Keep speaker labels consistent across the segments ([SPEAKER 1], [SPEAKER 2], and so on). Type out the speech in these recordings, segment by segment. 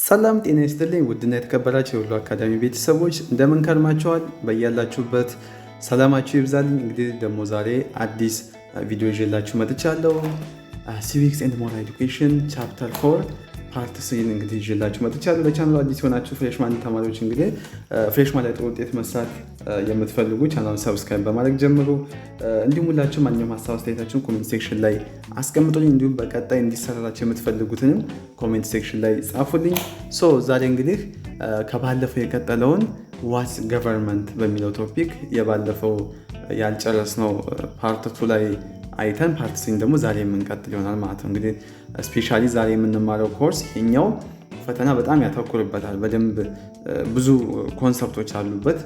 [SPEAKER 1] ሰላም ጤና ይስጥልኝ ውድና የተከበራችሁ የሁሉ አካዳሚ ቤተሰቦች እንደምን ከርማችኋል? በያላችሁበት ሰላማችሁ ይብዛልኝ። እንግዲህ ደግሞ ዛሬ አዲስ ቪዲዮ ይዤላችሁ መጥቻለሁ። ሲቪክስ ኤንድ ሞራል ኤዱኬሽን ቻፕተር 4 ፓርት 3 እንግዲህ ይዤላችሁ መጥቻለሁ። ለቻናሉ አዲስ ሆናችሁ ፍሬሽማን ተማሪዎች እንግዲህ ፍሬሽማን ላይ ጥሩ ውጤት መስራት የምትፈልጉ ቻናሉን ሰብስክራይብ በማድረግ ጀምሩ። እንዲሁም ሁላችሁም ማንኛውም ሀሳብ አስተያየታችሁን ኮሜንት ሴክሽን ላይ አስቀምጡልኝ። እንዲሁም በቀጣይ እንዲሰራላችሁ የምትፈልጉትንም ኮሜንት ሴክሽን ላይ ጻፉልኝ። ዛሬ እንግዲህ ከባለፈው የቀጠለውን ዋትስ ገቨርንመንት በሚለው ቶፒክ የባለፈው ያልጨረስነው ፓርት 2 ላይ አይተን ፓርት 3 ደግሞ ዛሬ የምንቀጥል ይሆናል ማለት ነው። እንግዲህ ስፔሻሊ ዛሬ የምንማረው ኮርስ የኛው ፈተና በጣም ያተኩርበታል። በደንብ ብዙ ኮንሰፕቶች አሉበት።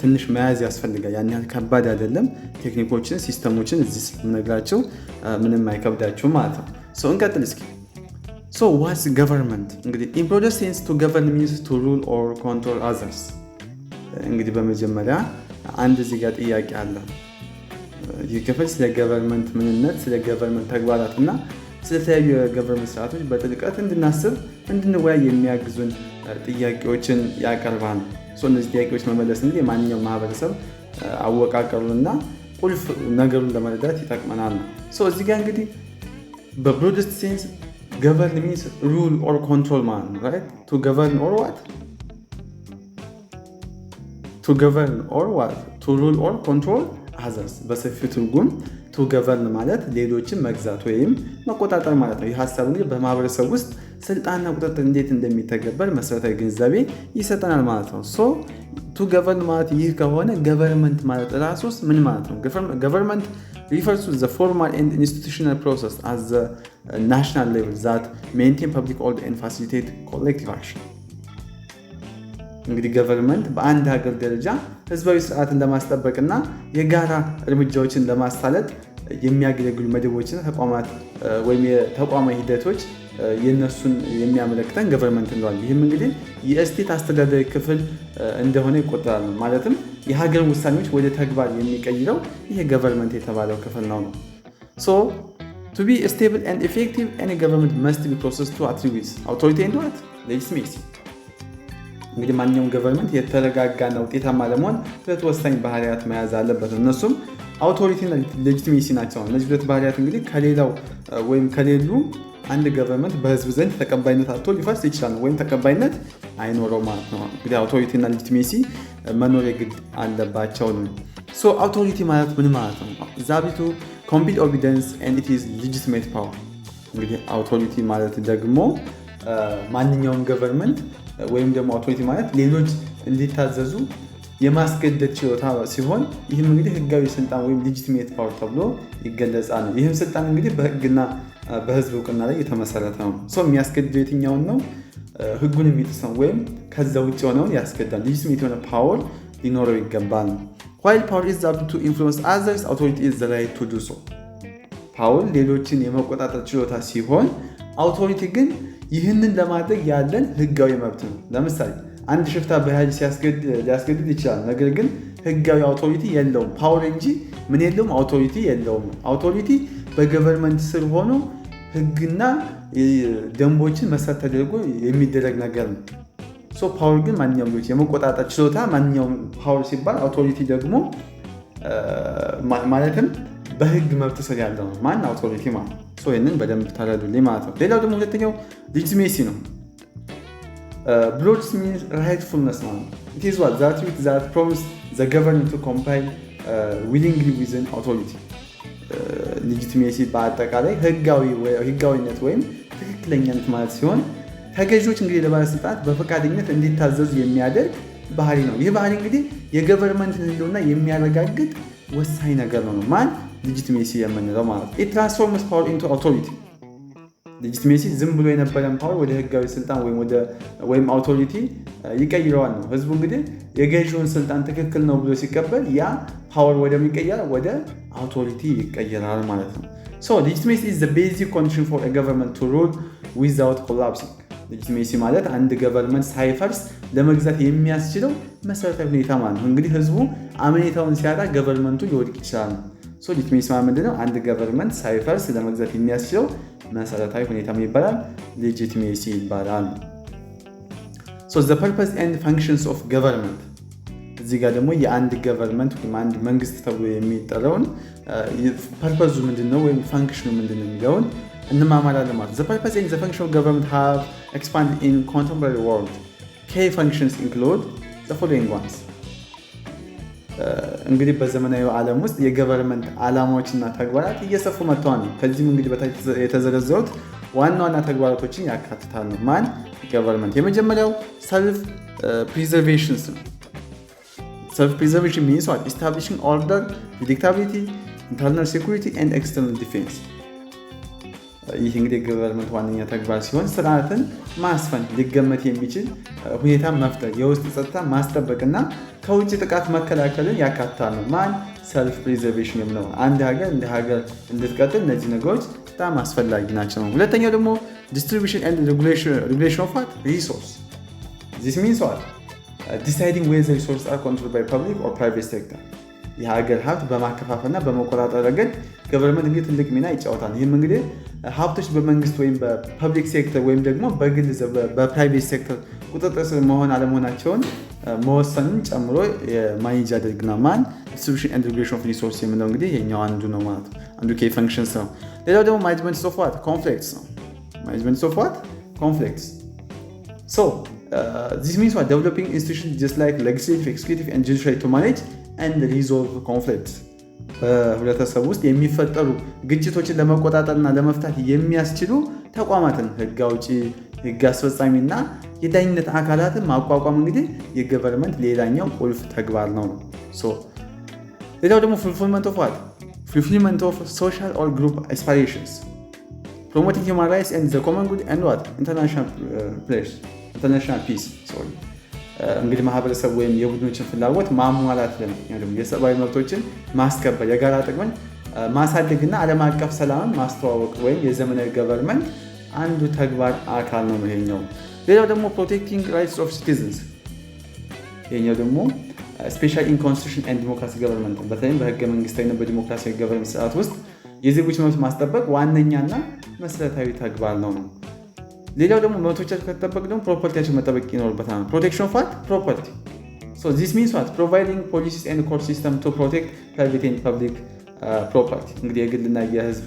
[SPEAKER 1] ትንሽ መያዝ ያስፈልጋል። ያን ያህል ከባድ አይደለም። ቴክኒኮችን፣ ሲስተሞችን እዚህ ስለምነግራችሁ ምንም አይከብዳችሁም ማለት ነው። እንቀጥል እስኪ። ዋትስ ገቨርንመንት እንግዲህ ኢን ብሮደር ሴንስ ቱ ገቨርን ሚንስ ቱ ሩል ኦር ኮንትሮል አዘርስ። እንግዲህ በመጀመሪያ አንድ እዚህ ጋር ጥያቄ አለ። ይህ ክፍል ስለ ገቨርንመንት ምንነት፣ ስለ ገቨርንመንት ተግባራት እና ስለተለያዩ የገቨርንመንት ስርዓቶች በጥልቀት እንድናስብ እንድንወያይ የሚያግዙን ጥያቄዎችን ያቀርባል። እነዚህ ጥያቄዎች መመለስ እንግዲህ የማንኛውም ማህበረሰብ አወቃቀሩንና ቁልፍ ነገሩን ለመረዳት ይጠቅመናል ነው። እዚህ ጋር እንግዲህ በብሮደስት ሴንስ ገቨርን ሚንስ ሩል ኦር ኮንትሮል ማለት ነው። ራይት ቱ ገቨርን ኦር ዋት ቱ ገቨርን ኦር ዋት ቱ ሩል ኦር ኮንትሮል አዘርስ። በሰፊው ትርጉም ቱ ገቨርን ማለት ሌሎችን መግዛት ወይም መቆጣጠር ማለት ነው። ይህ ሀሳብ እንግዲህ በማህበረሰብ ውስጥ ስልጣንና ቁጥጥር እንዴት እንደሚተገበር መሰረታዊ ግንዛቤ ይሰጠናል ማለት ነው። ቱ ገቨርን ማለት ይህ ከሆነ ገቨርንመንት ማለት ራሱስ ምን ማለት ነው? ገቨርንመንት refers to the formal and institutional process at the national level that maintain public order and facilitate collective action። እንግዲህ ገቨርንመንት በአንድ ሀገር ደረጃ ህዝባዊ ስርዓትን ለማስጠበቅና የጋራ እርምጃዎችን ለማሳለጥ የሚያገለግሉ መደቦችና ተቋማት ወይም የተቋማዊ ሂደቶች የነሱን የሚያመለክተን ገቨርንመንት እንለዋለን። ይህም እንግዲህ የስቴት አስተዳደራዊ ክፍል እንደሆነ ይቆጠራል። ማለትም የሀገር ውሳኔዎች ወደ ተግባር የሚቀይረው ይህ ገቨርንመንት የተባለው ክፍል ነው። To be stable and effective, any government must be processed to attributes authority and what legitimacy። እንግዲህ ማንኛውም ገቨርንመንት የተረጋጋና ውጤታማ ለመሆን ሁለት ወሳኝ ባህሪያት መያዝ አለበት። እነሱም አውቶሪቲ እና ሌጂቲሜሲ ናቸው። እነዚህ ሁለት ባህሪያት እንግዲህ ከሌላው ወይም ከሌሉ አንድ ገቨርንመንት በህዝብ ዘንድ ተቀባይነት አጥቶ ሊፈርስ ይችላል ወይም ተቀባይነት አይኖረው ማለት ነው። እንግዲህ አውቶሪቲ እና ሌጂቲሜሲ መኖር የግድ አለባቸው ነው። አውቶሪቲ ማለት ምን ማለት ነው? ዛቢቱ ኮምፕሊት ኦቢዲየንስ ኤንድ ኢት ኢዝ ሌጂቲሜት ፓወር። እንግዲህ አውቶሪቲ ማለት ደግሞ ማንኛውም ገቨርንመንት ወይም ደግሞ አውቶሪቲ ማለት ሌሎች እንዲታዘዙ የማስገደድ ችሎታ ሲሆን ይህም እንግዲህ ህጋዊ ስልጣን ወይም ሌጂቲሜት ፓወር ተብሎ ይገለጻል። ይህም ስልጣን እንግዲህ በህግና በህዝብ እውቅና ላይ የተመሰረተ ነው። የሚያስገድደው የትኛውን ነው? ህጉን የሚጥሰው ወይም ከዛ ውጭ የሆነውን ያስገዳል። ሌጂቲሜት የሆነ ፓወር ሊኖረው ይገባል። while power is able to influence others, authority is the right to do so። ፓወር ሌሎችን የመቆጣጠር ችሎታ ሲሆን አውቶሪቲ ግን ይህንን ለማድረግ ያለን ህጋዊ መብት ነው። ለምሳሌ አንድ ሽፍታ በኃይል ሊያስገድድ ይችላል። ነገር ግን ህጋዊ አውቶሪቲ የለውም። ፓወር እንጂ ምን የለውም? አውቶሪቲ የለውም። አውቶሪቲ በገቨርንመንት ስር ሆኖ ህግና ደንቦችን መሰረት ተደርጎ የሚደረግ ነገር ነው። ፓወር ግን ማንኛውም የመቆጣጠር ችሎታ ማንኛውም ፓወር ሲባል አውቶሪቲ ደግሞ ማለትም በህግ መብት ስር ያለው ነው። ማን አውቶሪቲ ማለት ነው። ይህንን በደንብ ተረዱልኝ ማለት ነው። ሌላው ደግሞ ሁለተኛው ሌጂቲሜሲ ነው። ብሎድስ ሚንስ ራይትፉልነስ ማለት ነው። it is what that promise the government to comply willingly with an authority። ሌጂቲሜሲ በአጠቃላይ ህጋዊነት ወይም ትክክለኛነት ማለት ሲሆን ተገዢዎች እንግዲህ ለባለስልጣናት በፈቃደኝነት እንዲታዘዙ የሚያደርግ ባህሪ ነው። ይህ ባህሪ እንግዲህ የገቨርንመንትን ህልውና የሚያረጋግጥ ወሳኝ ነገር ነው። ማን ሌጂቲሜሲ የምንለው ማለት ነው። it transforms power into authority። ሌጂቲሜሲ ዝም ብሎ የነበረን ፓወር ወደ ህጋዊ ስልጣን ወይም አውቶሪቲ ይቀይረዋል ነው። ህዝቡ እንግዲህ የገዢውን ስልጣን ትክክል ነው ብሎ ሲቀበል ያ ፓወር ወደ አውቶሪቲ ይቀየራል ማለት ነው። legitimacy is the basic condition for a government to rule without collapsing። ሌጂቲሜሲ ማለት አንድ ገቨርንመንት ሳይፈርስ ለመግዛት የሚያስችለው መሰረታዊ ሁኔታ ማለት ነው። እንግዲህ ህዝቡ አመኔታውን ሲያጣ ገቨርንመንቱ ሊወድቅ ይችላል። ሌጂቲሜሲ ማለት ምንድነው? አንድ ገቨርንመንት ሳይፈርስ ለመግዛት የሚያስችለው መሰረታዊ ሁኔታ ምን ይባላል? ሌጂቲሜሲ ይባላል። the purpose and functions of government እዚህ ጋር ደግሞ የአንድ ገቨርንመንት ወይም አንድ መንግስት ተብሎ የሚጠራውን ፐርፐዙ ምንድነው ወይም ፋንክሽኑ ምንድነው የሚለውን እንማማራለን ማለት the purpose and the function of government have expanded in contemporary world key functions include the following ones እንግዲህ በዘመናዊ ዓለም ውስጥ የገቨርንመንት ዓላማዎችና ተግባራት እየሰፉ መጥተዋል ከዚህም እንግዲህ በታች የተዘረዘሩት ዋና ዋና ተግባራቶችን ያካትታሉ ማን ገቨርንመንት የመጀመሪያው ሰልፍ ፕሪዘርቬሽንስ self preservation means what establishing order predictability internal security and external defense ይህ እንግዲህ ገቨርንመንት ዋነኛ ተግባር ሲሆን ስርዓትን ማስፈን ሊገመት የሚችል ሁኔታ መፍጠር የውስጥ ጸጥታ ማስጠበቅና ከውጭ ጥቃት መከላከልን ያካትታል ማን self preservation የምለው አንድ ሀገር እንደ ሀገር እንድትቀጥል እነዚህ ነገሮች በጣም አስፈላጊ ናቸው ሁለተኛው ደግሞ distribution and regulation of what resource this means what deciding whether resources are controlled by public or private sector የሀገር ሀብት በማከፋፈልና በመቆጣጠር ረገድ ገቨርንመንት እንግዲህ ትልቅ ሚና ይጫወታል ይህም እንግዲህ ሀብቶች በመንግስት ወይም በፐብሊክ ሴክተር ወይም ደግሞ በግል በፕራይቬት ሴክተር ቁጥጥር ስር መሆን አለመሆናቸውን መወሰንን ጨምሮ ማኔጅ ያደርግና ማን distribution and regulation of resource የምንለው እንግዲህ የኛው አንዱ ነው ማለት አንዱ key functions ነው ሌላው ደግሞ management of what conflicts ነው management of what conflicts so this means what developing institutions just like legislative executive and judiciary to manage and resolve conflicts በህብረተሰብ ውስጥ የሚፈጠሩ ግጭቶችን ለመቆጣጠርና ለመፍታት የሚያስችሉ ተቋማትን ህግ አውጪ ህግ አስፈጻሚና የዳኝነት አካላትን ማቋቋም እንግዲህ የገቨርንመንት ሌላኛው ቁልፍ ተግባር ነው ሶ ሌላው ደግሞ fulfillment of what fulfillment of social or group aspirations promoting human rights and the common good and what international peace እንግዲህ ማህበረሰብ ወይም የቡድኖችን ፍላጎት ማሟላት ለምን የሰብአዊ መብቶችን ማስከበር የጋራ ጥቅምን ማሳደግና ዓለም አቀፍ ሰላምን ማስተዋወቅ ወይም የዘመናዊ ገቨርንመንት አንዱ ተግባር አካል ነው ይሄኛው ሌላው ደግሞ protecting rights of citizens ይሄኛው ደግሞ special in constitution and democracy government በተለይም በህገ መንግስታዊና በዲሞክራሲያዊ ገቨርንመንት ስርዓት ውስጥ የዜጎች መብት ማስጠበቅ ዋነኛና መሰረታዊ ተግባር ነው ሌላው ደግሞ መብቶቻቸው ከተጠበቁ ደግሞ ፕሮፐርቲያቸው መጠበቅ ይኖርበታል protection of what property so this means what providing policies and court system to protect private and public property እንግዲህ የግልና የህዝብ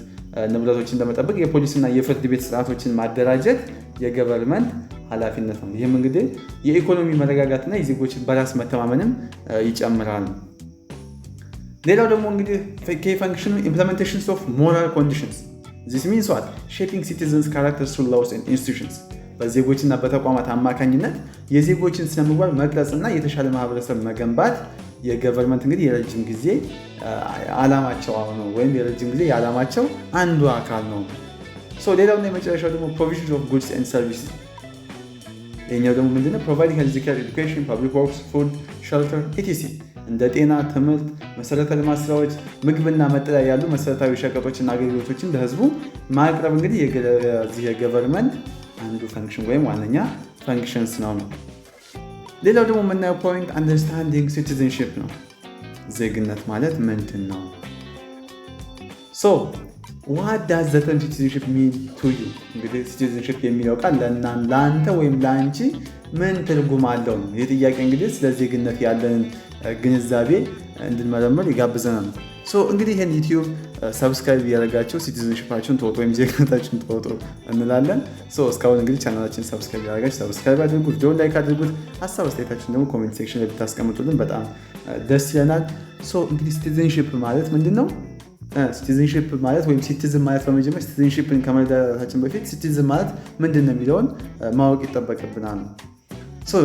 [SPEAKER 1] ንብረቶችን ለመጠበቅ የፖሊስና የፍርድ ቤት ስርዓቶችን ማደራጀት የገቨርንመንት ኃላፊነት ነው ይህም እንግዲህ የኢኮኖሚ መረጋጋትና የዜጎችን በራስ መተማመንም ይጨምራል ሌላው ደግሞ እንግዲህ key function implementations of moral conditions this means what shaping citizens characters through laws and institutions በዜጎችና በተቋማት አማካኝነት የዜጎችን ስነምግባር መቅረጽና የተሻለ ማህበረሰብ መገንባት የገቨርንመንት እንግዲህ የረጅም ጊዜ ዓላማቸው ነው ወይም የረጅም ጊዜ የዓላማቸው አንዱ አካል ነው ሶ ሌላው እና የመጨረሻው ደግሞ provision of goods and services የኛው ደግሞ ምንድነው providing health care education public works food shelter etc እንደ ጤና ትምህርት መሰረተ ልማት ስራዎች ምግብና መጠለያ ያሉ መሰረታዊ ሸቀጦችና አገልግሎቶችን ለህዝቡ ማቅረብ እንግዲህ የገቨርንመንት አንዱ ፈንክሽን ወይም ዋነኛ ፈንክሽንስ ነው ሌላው ደግሞ የምናየው ፖይንት አንደርስታንዲንግ ሲቲዝንሺፕ ነው ዜግነት ማለት ምንድን ነው so what does the term citizenship mean to you እንግዲህ citizenship የሚለው ቃል ለአንተ ወይም ለአንቺ ምን ትርጉም አለው ነው የጥያቄ እንግዲህ ስለ ዜግነት ያለን ግንዛቤ እንድንመረምር ይጋብዘናል ሶ እንግዲህ ይሄን ዩቲዩብ ሰብስክራይብ ያደርጋችሁ ሲቲዝንሺፓችሁን ተወጡ ወይም ዜግነታችሁን ተወጡ እንላለን ሶ እስካሁን እንግዲህ ቻናላችንን ሰብስክራይብ ያደርጋችሁ ሰብስክራይብ አድርጉ ቪዲዮ ላይክ አድርጉት ሐሳብ አስተያየታችሁን ደግሞ ኮሜንት ሴክሽን ላይ ብታስቀምጡልን በጣም ደስ ይለናል ሶ እንግዲህ ሲቲዝንሺፕ ማለት ምንድነው ሲቲዝንሺፕ ማለት ወይም ሲቲዝን ማለት በመጀመሪያ ሲቲዝንሺፕን ከመረዳታችን በፊት ሲቲዝን ማለት ምንድነው የሚለውን ማወቅ ይጠበቅብናል so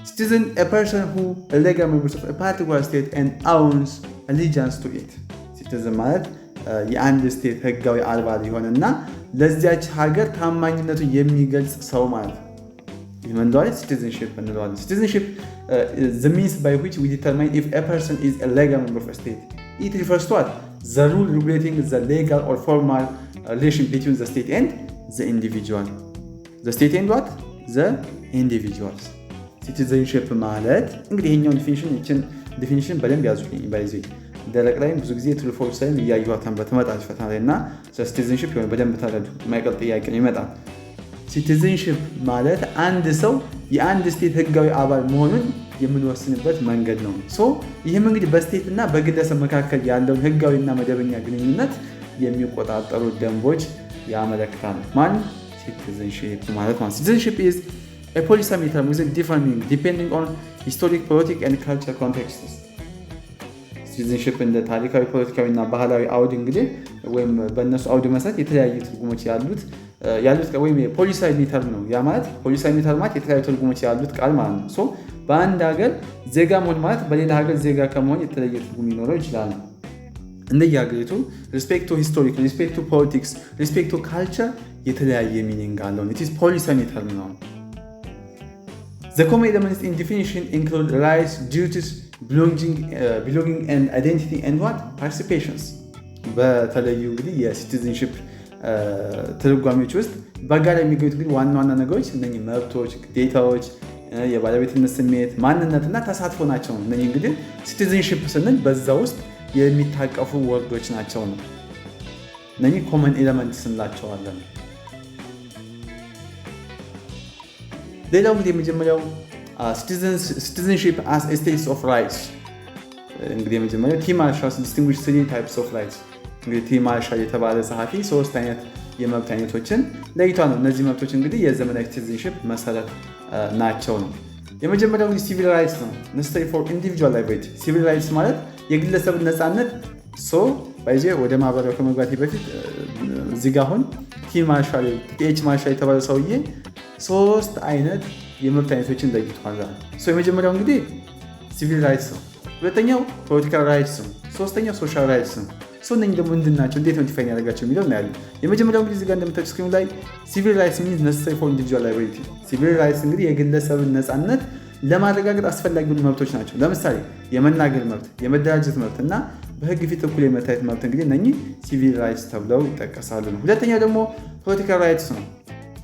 [SPEAKER 1] citizen a person who a legal member of a particular state and owns allegiance to it citizen ማለት የአንድ ስቴት ህጋዊ አልባ የሆነና ለዚያች ሀገር ታማኝነቱን የሚገልጽ ሰው ማለት ይህ ምንድነው citizenship እንለዋለን citizenship the means by which we determine if a person is a legal member of a state it refers to what the rule regulating the legal or formal relation between the state and the individual the state and what the individuals citizenship ማለት እንግዲህ ይሄኛው ዲፊኒሽን በደንብ ያዙልኝ ባይዘይ ደረቅ ላይ ብዙ ጊዜ ትሩ ፎልስ ላይ ያዩዋታን በተመጣጣኝ ፈተና ላይና citizenship በደንብ ታረዱ ማይቀር ጥያቄ ነው ይመጣል ሲቲዝንሺፕ ማለት አንድ ሰው የአንድ ስቴት ህጋዊ አባል መሆኑን የምንወስንበት መንገድ ነው። ይህም እንግዲህ በስቴት እና በግለሰብ መካከል ያለውን ህጋዊና መደበኛ ግንኙነት የሚቆጣጠሩ ደንቦች ያመለክታል። ማን? ሲቲዝንሺፕ ማለት ነው። ሲቲዝንሺፕ is a polysemy term with a different meaning depending on historic, political and cultural contexts. ሲቲዝንሺፕ እንደ ታሪካዊ፣ ፖለቲካዊ እና ባህላዊ አውድ እንግዲህ ወይም በእነሱ አውድ መሰረት የተለያዩ ትርጉሞች ያሉት ወይም የፖሊሳሚ ተርም ነው። ያ ማለት ፖሊሳሚ ተርም ማለት የተለያዩ ትርጉሞች ያሉት ቃል ማለት ነው። በአንድ ሀገር ዜጋ መሆን ማለት በሌላ ሀገር ዜጋ ከመሆን የተለየ ትርጉም ሊኖረው ይችላል። እንደየሀገሪቱ ሪስፔክት ቱ ሂስቶሪክ፣ ሪስፔክት ቱ ፖለቲክስ፣ ሪስፔክት ቱ ካልቸር የተለያየ ሚኒንግ አለው። ኢት ኢዝ ፖሊሳሚ ተርም ነው። The common elements in definition include rights, duties, belonging and identity and what? Participations. በተለዩ እንግዲህ የሲቲዝንሺፕ ትርጓሜዎች ውስጥ በጋራ የሚገኙት እንግዲህ ዋና ዋና ነገሮች እነኚህ መብቶች፣ ግዴታዎች፣ የባለቤትነት ስሜት፣ ማንነትና ተሳትፎ ናቸው። እነኚህ እንግዲህ ሲቲዝንሺፕ ስንል በዛ ውስጥ የሚታቀፉ ወርዶች ናቸው ነው። እነኚህ ኮመን ኤለመንት ስንላቸዋለን። ሌላው እንግዲህ የመጀመሪያው ሲቲዝንሺፕ as a state of rights እንግዲህ የመጀመሪያው ቲ ማርሻል distinguish three types of rights። እንግዲህ ቲ ማርሻል የተባለ ጸሐፊ 3 አይነት የመብት አይነቶችን ለይቷል ነው። እነዚህ መብቶች እንግዲህ የዘመናዊ ሲቲዝንሺፕ መሰረት ናቸው ነው። የመጀመሪያው ሲቪል ራይትስ ነው። necessary for individual liberty። ሲቪል ራይትስ ማለት የግለሰብ ነፃነት። ወደ ማህበራዊ ከመግባቴ በፊት እዚህ ጋር አሁን ቲ ማርሻል የተባለ ሰውዬ 3 አይነት የመብት አይነቶችን ለይቷል። የመጀመሪያው እንግዲህ ሲቪል ራይትስ ነው። ሁለተኛው ፖለቲካል ራይትስ ነው። ሶስተኛው ሶሻል ራይትስ ነው። እነኚህ ደግሞ ምንድን ናቸው? እንዴት ነው ዲፋይን ያደርጋቸው የሚለው እናያለን። የመጀመሪያው እንግዲህ እዚህ ጋር እንደምታዩት ስክሪኑ ላይ ሲቪል ራይትስ ሚንስ necessary for individual liberty። ሲቪል ራይትስ እንግዲህ የግለሰብን ነፃነት ለማረጋገጥ አስፈላጊ መብቶች ናቸው። ለምሳሌ የመናገር መብት፣ የመደራጀት መብት እና በህግ ፊት እኩል የመታየት መብት እንግዲህ እነኚህ ሲቪል ራይትስ ተብለው ይጠቀሳሉ ነው። ሁለተኛው ደግሞ ፖለቲካል ራይትስ ነው።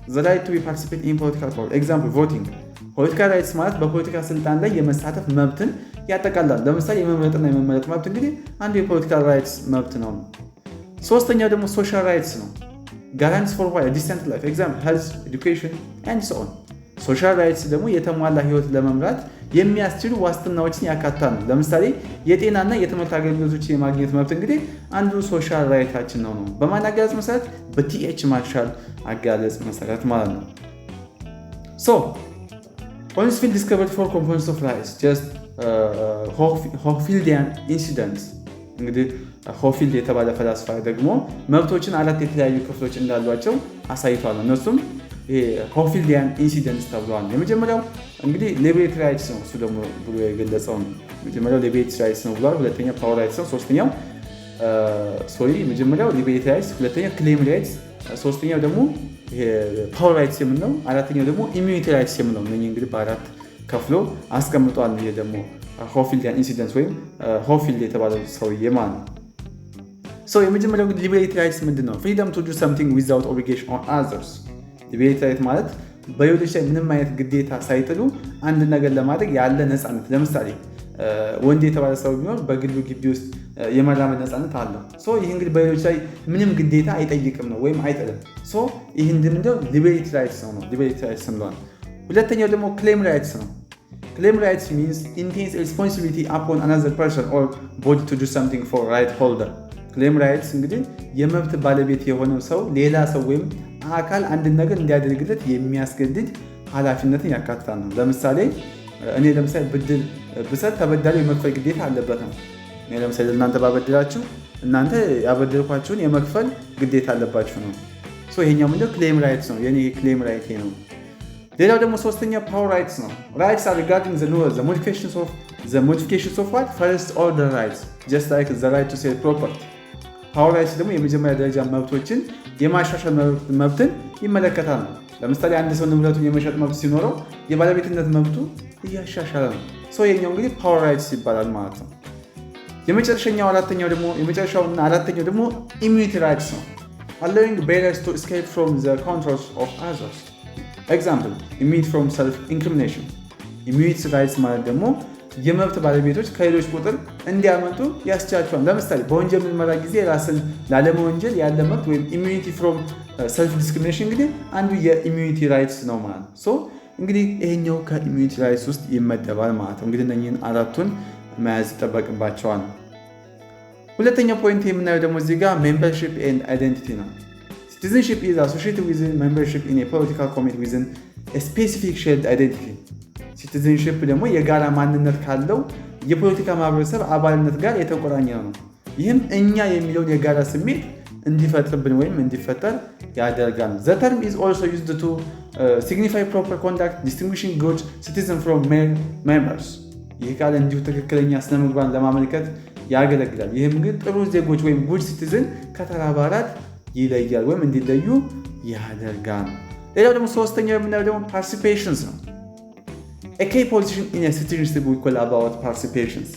[SPEAKER 1] the right to participate in political power example voting። ፖለቲካል ራይትስ ማለት በፖለቲካ ስልጣን ላይ የመሳተፍ መብትን ያጠቃልላል። ለምሳሌ የመምረጥና የመመረጥ መብት እንግዲህ አንዱ የፖለቲካል ራይትስ መብት ነው። ሶስተኛው ደግሞ ሶሻል ራይትስ ነው። guarantees for a decent life example health, education and so on። ሶሻል ራይትስ ደግሞ የተሟላ ህይወት ለመምራት የሚያስችሉ ዋስትናዎችን ያካትታል ነው። ለምሳሌ የጤናና የትምህርት አገልግሎቶችን የማግኘት መብት እንግዲህ አንዱ ሶሻል ራይታችን ነው። በማን አገላለጽ መሰረት? በቲኤች ማርሻል አገላለጽ መሰረት ማለት ነው። Points field discovered 4 components of rights just ሆፊልዲያን ኢንሲደንትስ። እንግዲህ ሆፊልድ የተባለ ፈላስፋ ደግሞ መብቶችን 4 የተለያዩ ክፍሎች እንዳሏቸው አሳይቷል። እነሱም ሆፊልዲያን ኢንሲደንትስ ተብለዋል። የመጀመሪያው እንግዲህ ሊበሬተሪ ራይትስ ነው። እሱ ደግሞ ብሎ የገለጸው ነው። የመጀመሪያው ሊበሬተሪ ራይትስ ነው ብሏል። ሁለተኛው ፓወር ራይትስ ነው። መጀመሪያው ሊበሬተሪ ራይትስ፣ ሁለተኛው ክሌም ራይትስ፣ ሶስተኛው ደግሞ ፓወር ራይትስ የምንለው፣ አራተኛው ደግሞ ኢሚዩኒቲ ራይትስ የምንለው። እነኚህ እንግዲህ በ4 ከፍሎ አስቀምጧል። ይሄ ደግሞ ሆፊልዲያን ኢንሲደንትስ ወይም ሆፊልድ የተባለው ሰውዬ ማለት ነው። የመጀመሪያው ሊበሬተሪ ራይትስ ምንድን ነው? ፍሪደም ቱ ዱ ሰምቲንግ ዊዛውት ኦብሊጌሽን ኦን አዘርስ። ሊበሬተሪ ራይት ማለት በሌሎች ላይ ምንም አይነት ግዴታ ሳይጥሉ አንድ ነገር ለማድረግ ያለ ነፃነት። ለምሳሌ ወንድ የተባለ ሰው ቢሆን በግሉ ግቢ ውስጥ የመራመድ ነፃነት አለው። ይህ እንግዲህ በሌሎች ላይ ምንም ግዴታ አይጠይቅም ነው ወይም አይጥልም። ይህ እንደምንለው ሊበሬተሪ ራይትስ ነው። ሊበሬተሪ ራይትስ እንለዋለን። ሁለተኛው ደግሞ ክሌም ራይትስ ነው። ክሌም ራይትስ means intense responsibility upon another person or body to do something for right holder። ክሌም ራይትስ እንግዲህ የመብት ባለቤት የሆነው ሰው ሌላ ሰው ወይም አካል አንድን ነገር እንዲያደርግለት የሚያስገድድ ኃላፊነትን ያካትታል ነው። ለምሳሌ እኔ ብድር ብሰጥ ተበዳሪው የመክፈል ግዴታ አለበት ነው። እኔ ለምሳሌ እናንተ ባበድራችሁ እናንተ ያበደርኳችሁን የመክፈል ግዴታ አለባችሁ ነው። ይሄኛው ምንድነው? ክሌም ራይትስ ነው። የኔ ክሌም ራይት ነው። ሌላው ደግሞ ሶስተኛው ፓወር ራይትስ ነው። ራይትስ are regarding the modifications of what? First order rights just like the right to sell property። ፓወር ራይትስ ደግሞ የመጀመሪያ ደረጃ መብቶችን የማሻሻል መብትን ይመለከታል ነው። ለምሳሌ አንድ ሰው ንብረቱን የመሸጥ መብት ሲኖረው የባለቤትነት መብቱ እያሻሻለ ነው። የኛው እንግዲህ ፓወር ራይትስ ይባላል ማለት ነው። የመጨረሻውና አራተኛው ደግሞ ኢሚዩኒቲ ራይትስ ነው። allowing bearers to escape from the controls of others example immunity from self incrimination። ኢሚዩኒቲ ራይትስ ማለት ደግሞ የመብት ባለቤቶች ከሌሎች ቁጥር እንዲያመጡ ያስቻቸዋል። ለምሳሌ በወንጀል ምርመራ ጊዜ ራስን ላለመወንጀል ያለ መብት ወይም ኢሚዩኒቲ ፍሮም ሰልፍ ዲስክሪሚኔሽን እንግዲህ አንዱ የኢሚዩኒቲ ራይትስ ነው ማለት ነው። እንግዲህ ይሄኛው ከኢሚዩኒቲ ራይትስ ውስጥ ይመደባል ማለት ነው። እንግዲህ እነኝህን አራቱን መያዝ ይጠበቅባቸዋል። ሁለተኛው ፖይንት የምናየው ደግሞ እዚህ ጋር ሜምበርሺፕ ኤንድ አይደንቲቲ ነው። ሲቲዝንሺፕ ኢዝ አሶሺየትድ ዊዝ ሜምበርሺፕ ኢን ኤ ፖለቲካል ኮሚቲ ዊዝ ኤ ስፔሲፊክ ሼርድ አይደንቲቲ። ሲቲዝንሺፕ ደግሞ የጋራ ማንነት ካለው የፖለቲካ ማህበረሰብ አባልነት ጋር የተቆራኘ ነው። ይህም እኛ የሚለውን የጋራ ስሜት እንዲፈጥርብን ወይም እንዲፈጠር ያደርጋል። The term is also used to signify proper conduct, distinguishing good citizens from mere members. ይህ ቃል እንዲሁ ትክክለኛ ስነምግባርን ለማመልከት ያገለግላል። ይህም ግን ጥሩ ዜጎች ወይም ጉድ ሲቲዝን ከተራ አባላት ይለያል ወይም እንዲለዩ ያደርጋል። ሌላው ደግሞ ሶስተኛው የምናየው ደግሞ ፓርቲሲፔሽንስ ነው። A key position in a citizenship we call about participations።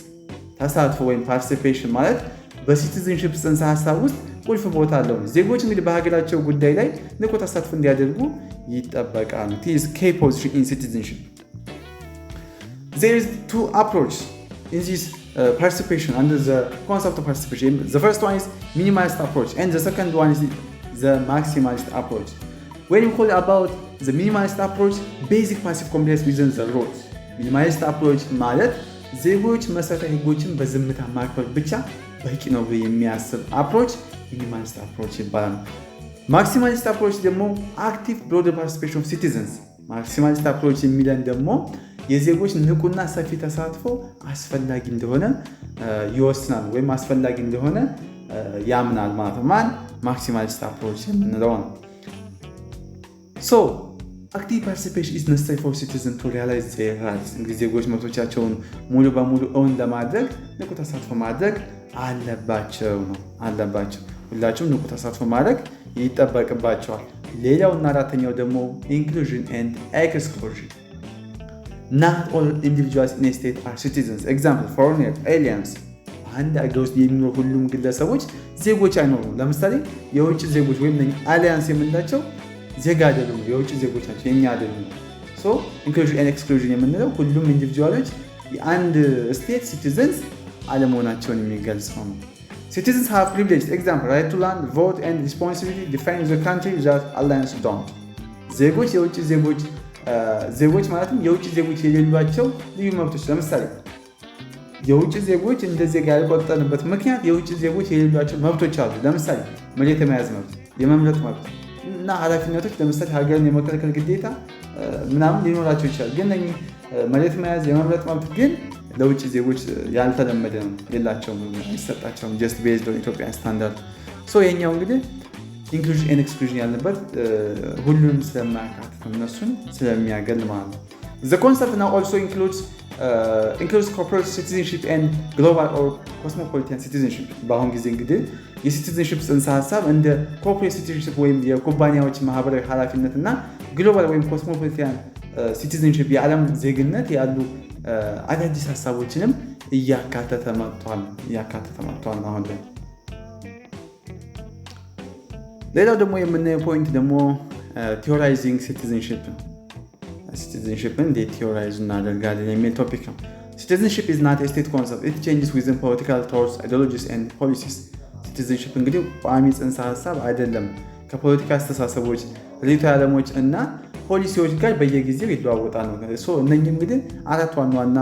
[SPEAKER 1] ተሳትፎ ወይም ፓርቲሲፔሽን ማለት በሲቲዝንሺፕ ጽንሰ ሀሳብ ውስጥ ቁልፍ ቦታ አለው። ዜጎች እንግዲህ በሀገራቸው ጉዳይ ላይ ንቁ ተሳትፎ እንዲያደርጉ ይጠበቃል። It is key position in citizenship. There is two approaches in this participation under the concept of participation. The first one is minimalist approach and the second one is the maximalist approach. When you call about the minimalist approach, basic passive compliance within the rules. Minimalist approach ማለት ዜጎች መሰረታዊ ህጎችን በዝምታ ማክበር ብቻ በቂ ነው ብሎ የሚያስብ አፕሮች ሚኒማሊስት አፕሮች ይባላል። ማክሲማሊስት አፕሮች ደግሞ አክቲቭ ብሮደር ፓርቲሲፔሽን ኦፍ ሲቲዘንስ። ማክሲማሊስት አፕሮች የሚለን ደግሞ የዜጎች ንቁና ሰፊ ተሳትፎ አስፈላጊ እንደሆነ ይወስናል ወይም አስፈላጊ እንደሆነ ያምናል ማለት ነው። ማን ማክሲማሊስት አፕሮች የምንለው ነው። አክቲቭ ፓርቲሲፔሽን ኢዝ ነሰሰሪ ፎር ሲቲዝን ቱ ሪያላይዝ ዜር ራይትስ። እንግዲህ ዜጎች መብቶቻቸውን ሙሉ በሙሉ እውን ለማድረግ ንቁ ተሳትፎ ማድረግ አለባቸው። ሁላችሁም ንቁ ተሳትፎ ማድረግ ይጠበቅባቸዋል። ሌላው እና አራተኛው ደግሞ ኢንክሉዥን ኤንድ ኤክስክሉዥን። ናት ኦል ኢንዲቪጁዋልስ ኢን ኤ ስቴት አር ሲቲዝንስ። ኤግዛምፕል ፎሬነር ኤሊያንስ። አንድ አገር ውስጥ የሚኖሩ ሁሉም ግለሰቦች ዜጎች አይኖሩም። ለምሳሌ የውጭ ዜጎች ወይም አሊያንስ የምንላቸው ዜጋ አይደሉም፣ የውጭ ዜጎች ናቸው፣ የኛ አይደሉም። ኢንክሉዥን ኤንድ ኤክስክሉዥን የምንለው ሁሉም ኢንዲቪጁዋሎች የአንድ ስቴት ሲቲዝንስ አለመሆናቸውን የሚገልጽ ነው። ሲቲዝንስ ሃቭ ፕሪቪሌጅስ ኤግዛምፕል ራይት ቱ ላንድ ቮት ኤንድ ሪስፖንሲቢሊቲ ዲፋይን ዘ ካንትሪ ዛት አላያንስ ዶንት። ዜጎች የውጭ ዜጎች ማለትም የውጭ ዜጎች የሌሏቸው ልዩ መብቶች። ለምሳሌ የውጭ ዜጎች እንደ ዜጋ ያልቆጠርንበት ምክንያት የውጭ ዜጎች የሌሏቸው መብቶች አሉ። ለምሳሌ መሬት የመያዝ መብት፣ የመምረጥ መብት እና ኃላፊነቶች። ለምሳሌ ሀገርን የመከልከል ግዴታ ምናምን ሊኖራቸው ይችላል። ግን መሬት መያዝ፣ የመምረጥ መብት ግን ለውጭ ዜጎች ያልተለመደ ነው፣ የላቸውም፣ አይሰጣቸውም። ጀስት ቤዝድ ኦን ኢትዮጵያን ስታንዳርድ። የኛው እንግዲህ ኢንክሉዥን ኤንድ ኤክስክሉዥን ያልንበት ሁሉንም ስለማያካትት እነሱን ስለሚያገል ማለት ነው። The concept now also includes corporate citizenship and global or cosmopolitan citizenship። በአሁን ጊዜ እንግዲህ የሲቲዝንሽፕ ጽንሰ ሀሳብ እንደ ኮርፖሬት ሲቲዝንሽፕ ወይም የኩባንያዎች ማህበራዊ ኃላፊነት እና ግሎባል ወይም ኮስሞፖሊታን ሲቲዝንሽፕ የዓለም ዜግነት ያሉ አዳዲስ ሀሳቦችንም እያካተተ መጥቷል አሁን ላይ። ሌላው ደግሞ የምናየው ፖይንት ደግሞ ቲዮራይዚንግ ሲቲዝንሽፕ ነው። ሲቲዝንሽፕን እንዴት ቲዮራይዝ እናደርጋለን የሚል ቶፒክ ነው። ሲቲዝንሽፕ ኢዝ ናት ኤ ስቴት ኮንሰፕት ኢት ቼንጅስ ዊዝን ፖለቲካል ቶትስ አይዲዮሎጂስ ኤንድ ፖሊሲስ። ሲቲዝንሽፕ እንግዲህ ቋሚ ጽንሰ ሀሳብ አይደለም። ከፖለቲካ አስተሳሰቦች፣ ርዕዮተ ዓለሞች እና ፖሊሲዎች ጋር በየጊዜው ይለዋወጣል ነው። እነኚህ እንግዲህ አራት ዋና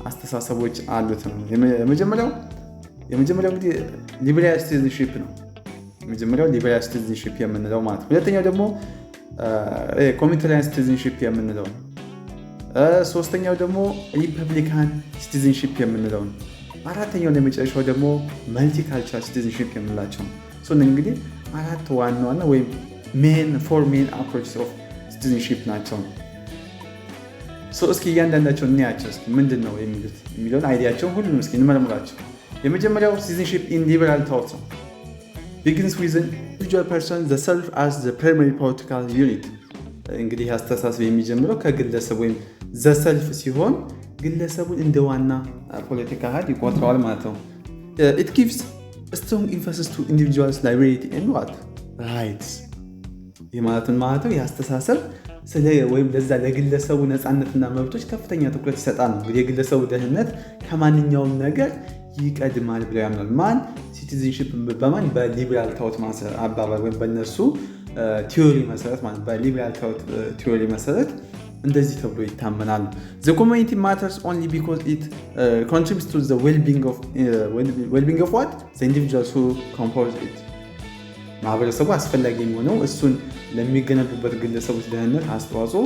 [SPEAKER 1] አስተሳሰቦች አሉት ነው። የመጀመሪያው እንግዲህ ሊበራል ሲቲዝንሽፕ ነው። የመጀመሪያው ሊበራል ሲቲዝንሽፕ የምንለው ማለት ነው። ሁለተኛው ደግሞ ኮሚኒታሪያን ሲቲዝንሽፕ የምንለው ነው። ሶስተኛው ደግሞ ሪፐብሊካን ሲቲዝንሽፕ የምንለው ነው። አራተኛው የመጨረሻው ደግሞ መልቲካልቸራል ሲቲዝንሽፕ የምንላቸው ነው። እንግዲህ አራት ዋና ወይም ፎር ሜን አፕሮችስ ኦፍ ሲቲዝንሽፕ ናቸው። እስኪ እያንዳንዳቸው እናያቸው። እስኪ ምንድን ነው የሚለውን አይዲያቸውን ሁሉንም እስኪ እንመርምራቸው። የመጀመሪያው ሲቲዝንሽፕ ኢን ሊበራል ቶት ነው። begins with an individual person the self as the primary political unit። እንግዲህ አስተሳሰብ የሚጀምረው ከግለሰብ ወይም the self ሲሆን ግለሰቡን እንደ ዋና ፖለቲካ ኃይል ይቆጥረዋል ማለት ነው። it gives a strong emphasis to individuals' liberty and what rights። ይህ ማለትን ማለት ነው የአስተሳሰብ ወይም ለዛ ለግለሰቡ ነፃነትና መብቶች ከፍተኛ ትኩረት ይሰጣል ነው። እንግዲህ የግለሰቡ ደህንነት ከማንኛውም ነገር ይቀድማል ብለው ያምናል። ማን? ሲቲዝንሺፕ በማን? በሊበራል ታውት አባባል ወይም በነሱ ቲዮሪ መሰረት ማለት በሊበራል ታውት ቲዮሪ መሰረት እንደዚህ ተብሎ ይታመናል። the community matters only because it contributes to the well-being of what? the individuals who compose it. ማህበረሰቡ አስፈላጊ የሚሆነው እሱን ለሚገነቡበት ግለሰቦች ደህንነት አስተዋጽኦ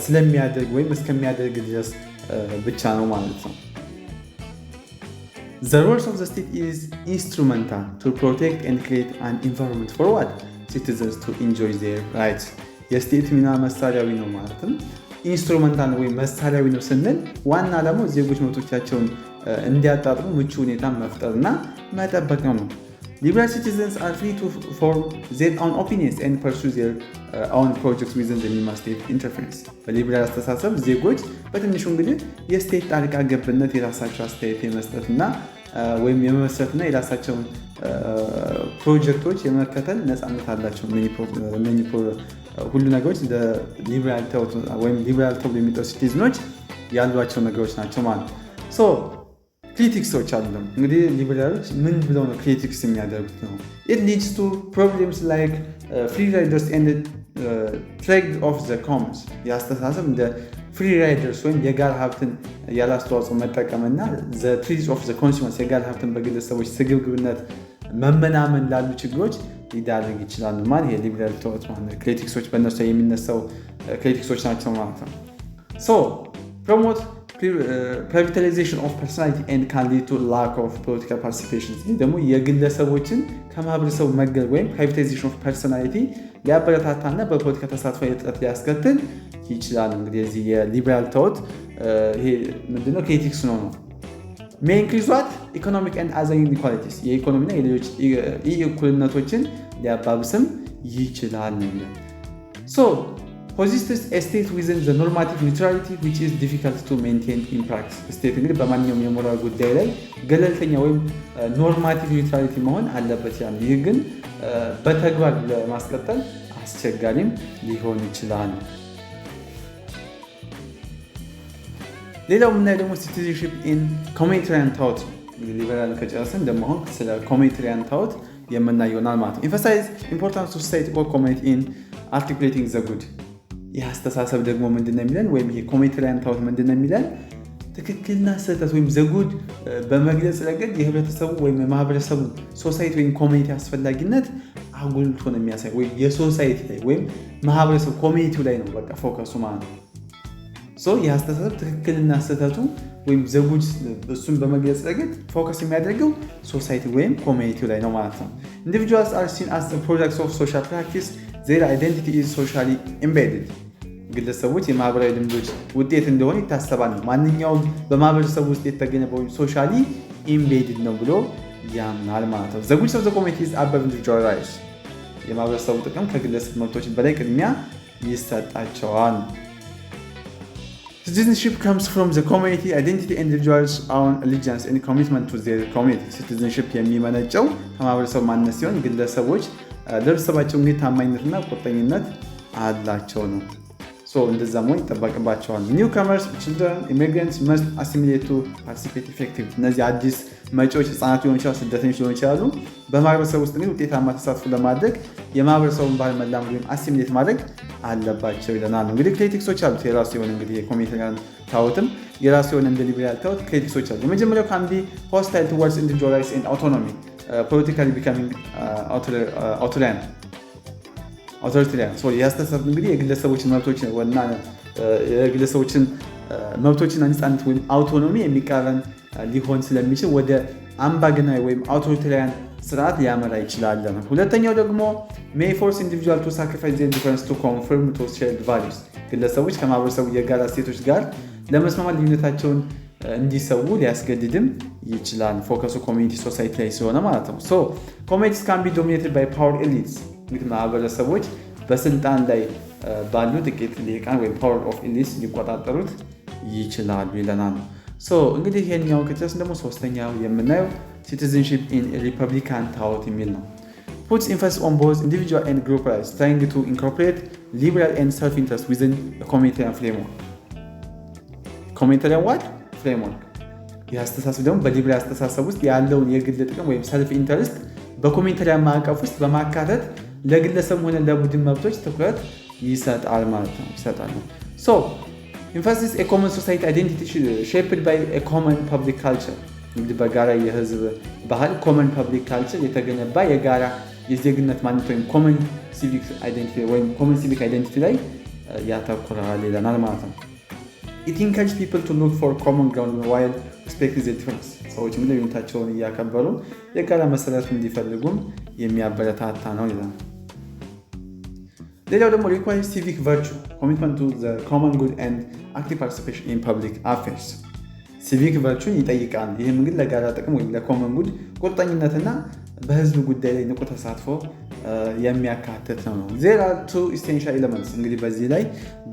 [SPEAKER 1] ስለሚያደርግ ወይም እስከሚያደርግ ድረስ ብቻ ነው ማለት ነው። The roles of the state is instrumental to protect and create an environment for what? Citizens to enjoy their rights. የስቴት ሚና መሳሪያዊ ነው ማለትም ኢንስትሩመንታል ነው ወይም መሳሪያዊ ነው ስንል ዋና ዓላማው ዜጎች መብቶቻቸውን እንዲያጣጥሙ ምቹ ሁኔታን መፍጠርና መጠበቅ ነው። Liberal citizens are free to form their own opinions and pursue their own projects within the minimum state interference. በሊበራል አስተሳሰብ ዜጎች በትንሹ እንግዲህ የስቴት ጣልቃ ገብነት የራሳቸው አስተያየት የመስጠትና ወይም የመመስረትና የራሳቸውን ፕሮጀክቶች የመከተል ነፃነት አላቸው። ሁሉ ነገሮች ሊበራል ተብሎ የሚጠሩ ሲቲዝኖች ያሏቸው ነገሮች ናቸው ማለት ነው። ክሪቲክሶች አሉ። እንግዲህ ሊበራሎች ምን ብለው ነው ክሪቲክስ የሚያደርጉት ነው? it leads to problems like free riders and trade of the commons. የአስተሳሰብ እንደ ፍሪ ራይደርስ ወይም የጋራ ሀብትን ያላስተዋጽኦ መጠቀምና the trees of the consumers የጋራ ሀብትን በግለሰቦች ስግብግብነት መመናመን ላሉ ችግሮች ሊዳርግ ይችላል ማለት የሊበራል ተወት ማለት ክሪቲክሶች በእነሱ የሚነሳው ክሪቲክሶች ናቸው ማለት ነው። promote privatization of personality and can lead to lack of political participation. ደግሞ የግለሰቦችን ከማህበረሰቡ መገለል ወይም privatization of personality ሊያበረታታና በፖለቲካ ተሳትፎ እጥረት ሊያስከትል ይችላል። እንግዲህ የዚህ የሊበራል ታውት ይሄ ምንድነው ክሪቲክስ ነው። may increase what? economic and other inequalities. የኢኮኖሚና የሌሎች እኩልነቶችን ሊያባብስም ይችላል። possesses a state within the normative neutrality which is difficult to maintain in practice. ስቴት እንግዲህ በማንኛውም የሞራል ጉዳይ ላይ ገለልተኛ ወይም ኖርማቲቭ ኒውትራሊቲ መሆን አለበት። ይህ ግን በተግባር ለማስቀጠል አስቸጋሪም ሊሆን ይችላል። ሌላው የምናየው ደግሞ ሲቲዝንሺፕ ኢን ኮሜንታሪያን ታውት ሊበራል ከጨረስን ደግሞ አሁን ስለ ኮሜንታሪያን ታውት የምናየው ይሆናል ማለት ነው። emphasize importance of society or community in articulating the good. ይህ አስተሳሰብ ደግሞ ምንድነው የሚለን ወይም ይሄ ኮሜንታሪያን ታውት ምንድነው የሚለን ትክክልና ስህተት ወይም ዘጉድ በመግለጽ ረገድ የህብረተሰቡ ወይም የማህበረሰቡ ሶሳይቲ ወይም ኮሚኒቲ አስፈላጊነት አጉልቶ ነው የሚያሳይ ወይ የሶሳይቲ ላይ ወይም ማህበረሰቡ ኮሚኒቲው ላይ ነው በቃ ፎከሱ ማለት ነው። ይህ አስተሳሰብ ትክክልና ስህተቱ ወይም ዘጉድ እሱን በመግለጽ ረገድ ፎከስ የሚያደርገው ሶሳይቲ ወይም ኮሚኒቲው ላይ ነው ማለት ነው። Individuals are seen as the products of social practice. Their identity is socially embedded. ግለሰቦች የማህበራዊ ልምዶች ውጤት እንደሆነ ይታሰባል። ማንኛውም በማህበረሰቡ ውስጥ የተገነባው ሶሻሊ ኢምቤድድ ነው ብሎ ያምናል ማለት ነው። The goods of the community is above individual rights. የማህበረሰቡ ጥቅም ከግለሰብ መብቶች በላይ ቅድሚያ ይሰጣቸዋል። Citizenship comes from the community identity, individuals' own allegiance and commitment to their community. Citizenship የሚመነጨው ከማህበረሰቡ ማንነት ሲሆን ግለሰቦች ለህብረተሰባቸው እንግዲህ ታማኝነትና ቁርጠኝነት አላቸው ነው። እንደዛ መሆን ይጠበቅባቸዋል። Newcomers, children, immigrants must assimilate to participate effectively. እነዚህ አዲስ መጪዎች ህፃናት ሊሆኑ ይችላሉ፣ ስደተኞች ሊሆኑ ይችላሉ። በማህበረሰቡ ውስጥ ግን ውጤታማ ተሳትፎ ለማድረግ የማህበረሰቡን ባህል መላመድ ወይም አሲሚሌት ማድረግ አለባቸው ይለናል። እንግዲህ ክሪቲክሶች አሉት የራሱ የሆነ እንግዲህ የኮሜንታሪያን ታውትም የራሱ የሆነ እንደ ሊበራል ታውት ክሪቲክሶች አሉ። የመጀመሪያው can be hostile towards individual rights and autonomy, politically becoming authoritarian. ያስተሳሰብ እንግዲህ የግለሰቦችን መብቶችና ነፃነት ወይም አውቶኖሚ የሚቃረን ሊሆን ስለሚችል ወደ አምባገናዊ ወይም አውቶሪታሪያን ስርዓት ሊያመራ ይችላል። ሁለተኛው ደግሞ may force individual to sacrifice their difference to conform to shared values. ግለሰቦች ከማህበረሰቡ የጋራ እሴቶች ጋር ለመስማማት ልዩነታቸውን እንዲሰዉ ሊያስገድድም ይችላል። ፎከሱ ኮሚኒቲ ሶሳይቲ ላይ ሲሆነ ማለት ነው። communities can be dominated by power elites. እንግዲህ ማህበረሰቦች በስልጣን ላይ ባሉ ጥቂት ልሂቃን ወይም ፓወር ኦፍ ኤሊትስ ሊቆጣጠሩት ይችላሉ ይለናል። እንግዲህ ይሄኛው ከጨረስን ደግሞ ሶስተኛው የምናየው ሲቲዝንሺፕ ኢን ሪፐብሊካን ታውት የሚል ነው። puts emphasis on both individual and group rights, trying to incorporate liberal and self-interest within a communitarian framework. communitarian what? framework. ይህ አስተሳሰብ ደግሞ በሊበራል አስተሳሰብ ውስጥ ያለውን የግል ጥቅም ወይም ሰልፍ ኢንተረስት በኮሚኒታሪያን ማዕቀፍ ውስጥ በማካተት ለግለሰብ ሆነ ለቡድን መብቶች ትኩረት ይሰጣል ማለት ነው። So, emphasizes a common society identity shaped by a common public culture. እንግዲህ በጋራ የህዝብ ባህል common public culture የተገነባ የጋራ የዜግነት ማንነት ወይም common civic identity ወይም common civic identity ላይ ያተኮራል ይለናል ማለት ነው። It encourages people to look for common ground while respecting their difference. ሰዎች ልዩነታቸውን እያከበሩ የጋራ መሰረት እንዲፈልጉም የሚያበረታታ ነው ይላል። ሌላው ደግሞ requires civic virtue, commitment to the common good and active participation in public affairs. civic virtue ይጠይቃል። ይህም እንግዲህ ለጋራ ጥቅም ወይም ለኮመን ጉድ ቁርጠኝነትና በህዝብ ጉዳይ ላይ ንቁ ተሳትፎ የሚያካትት ነው። There are two essential elements. እንግዲህ በዚህ ላይ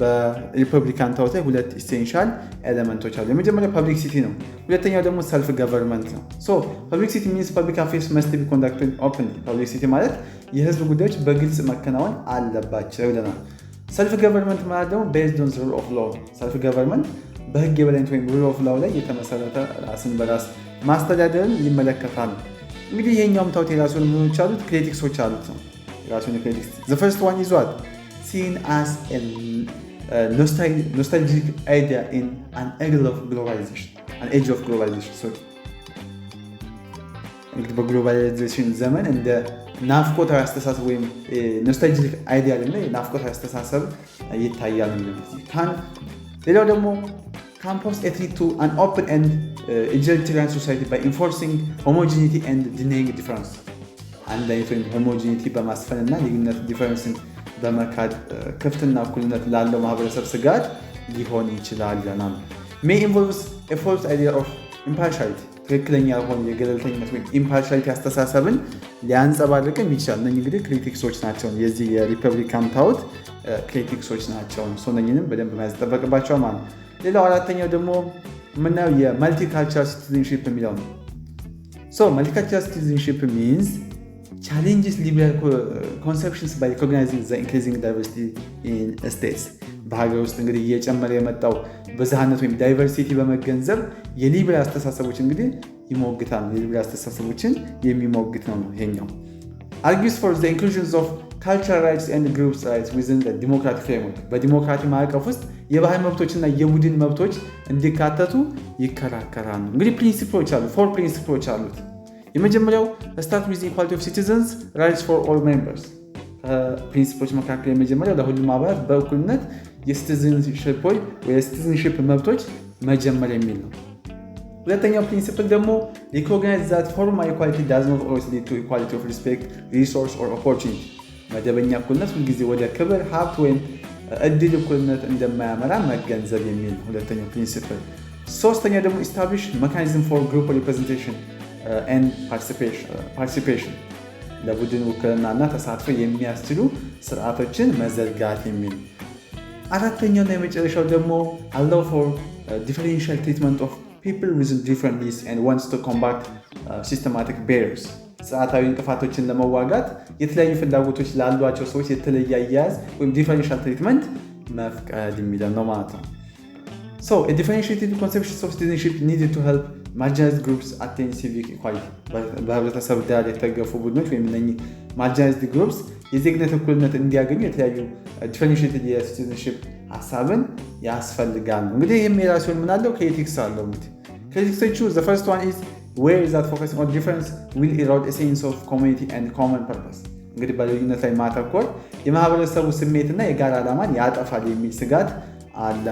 [SPEAKER 1] በሪፐብሊካን ታውት ላይ ሁለት essential ኤሌመንቶች አሉ። የመጀመሪያው ፐብሊክሲቲ ነው። ሁለተኛው ደግሞ ሰልፍ ገቨርንመንት ነው። So publicity means public affairs must be conducted openly. publicity ማለት የህዝብ ጉዳዮች በግልጽ መከናወን አለባቸው ይለናል። ሰልፍ ገቨርንመንት ማለት ደግሞ based on the rule of law. ሰልፍ ገቨርንመንት በህግ የበላይነት ወይም rule of law ላይ የተመሰረተ ራስን በራስ ማስተዳደርን ይመለከታል። እንግዲህ ይሄኛውም ታውት የራሱን ምኖች አሉት ክሪቲክሶች አሉት ነው። የራሱን ክሪቲክስ the first one is what seen as a nostalgic idea in an age of globalization. So እንግዲህ በግሎባላይዜሽን ዘመን እንደ ናፍቆታዊ አስተሳሰብ ወይም ኖስታልጂክ አይዲያ እና ናፍቆታዊ አስተሳሰብ ይታያል ነው። ሌላው ደግሞ campus a threat to an open and egalitarian society by enforcing homogeneity and denying difference. አንድ አይነት ወይም ሆሞጂኒቲ በማስፈንና ልዩነት ዲፈረንስን በመካድ ክፍትና እኩልነት ላለው ማህበረሰብ ስጋት ሊሆን ይችላል ይላል። may involves a false idea of impartiality. ትክክለኛ ያልሆነ የገለልተኝነት ወይም ኢምፓርሻሊቲ አስተሳሰብን ሊያንጸባርቅም ይችላል። እነዚህ እንግዲህ ክሪቲክሶች ናቸው። የዚህ የሪፐብሊካን ታውት ክሪቲክሶች ናቸው። እነኝንም በደንብ መያዝ ይጠበቅባቸዋል ማለት ነው። ሌላው አራተኛው ደግሞ የምናየው የመልቲካልቸራል ሲቲዝንሺፕ የሚለው ነው። መልቲካልቸራል ሲቲዝንሺፕ ሚንስ challenges liberal conceptions by recognizing the increasing diversity in states. በሀገር ውስጥ እንግዲህ እየጨመረ የመጣው ብዝሃነት ወይም ዳይቨርሲቲ በመገንዘብ የሊበራል አስተሳሰቦች እንግዲህ ይሞግታል። የሊበራል አስተሳሰቦችን የሚሞግት ነው ይሄኛው። argues for the inclusions of cultural rights and groups rights within the democratic framework. በዲሞክራሲ ማዕቀፍ ውስጥ የባህል መብቶችና የቡድን መብቶች እንዲካተቱ ይከራከራሉ። እንግዲህ ፕሪንሲፕሎች አሉ፣ ፎር ፕሪንሲፕሎች አሉት። የመጀመሪያው start with equality of citizens rights for all members. ፕሪንሲፕሎች መካከል የመጀመሪያው ለሁሉም አባላት በእኩልነት የሲቲዝንሺፕ መብቶች መጀመር የሚል ነው። ሁለተኛው ፕሪንሲፕል ደግሞ recognize that formal equality does not always lead to equality of respect, resource or opportunity. መደበኛ እኩልነት ሁልጊዜ ወደ ክብር፣ ሀብት ወይም እድል እኩልነት እንደማያመራ መገንዘብ የሚል ነው ሁለተኛው ፕሪንሲፕል። ሶስተኛው ደግሞ establish mechanism for group representation and participation. ለቡድን ውክልናና ተሳትፎ የሚያስችሉ ስርዓቶችን መዘርጋት የሚል። አራተኛውና የመጨረሻው ደግሞ allow for differential treatment of people with different needs and wants to combat systematic barriers. ስርዓታዊ እንቅፋቶችን ለመዋጋት የተለያዩ ፍላጎቶች ላሏቸው ሰዎች የተለየ አያያዝ ወይም differential treatment መፍቀድ የሚለው ነው ማለት ነው። So, a differentiated conception of citizenship needed to help marginalized groups attain civic equality. በህብረተሰብ ዳር የተገፉ ቡድኖች ወይም እነኚህ marginalized groups የዜግነት እኩልነት እንዲያገኙ የተለያዩ differentiated የሲቲዝንሺፕ ሀሳብን ያስፈልጋል። እንግዲህ ይህም የራሱን ምን አለው ክሪቲክስ አለው። እንግዲህ ክሪቲክሶቹ the first one is where is that focusing on difference will erode a sense of community and common purpose. እንግዲህ በልዩነት ላይ ማተኮር የማህበረሰቡ ስሜትና የጋራ ዓላማን ያጠፋል የሚል ስጋት አለ።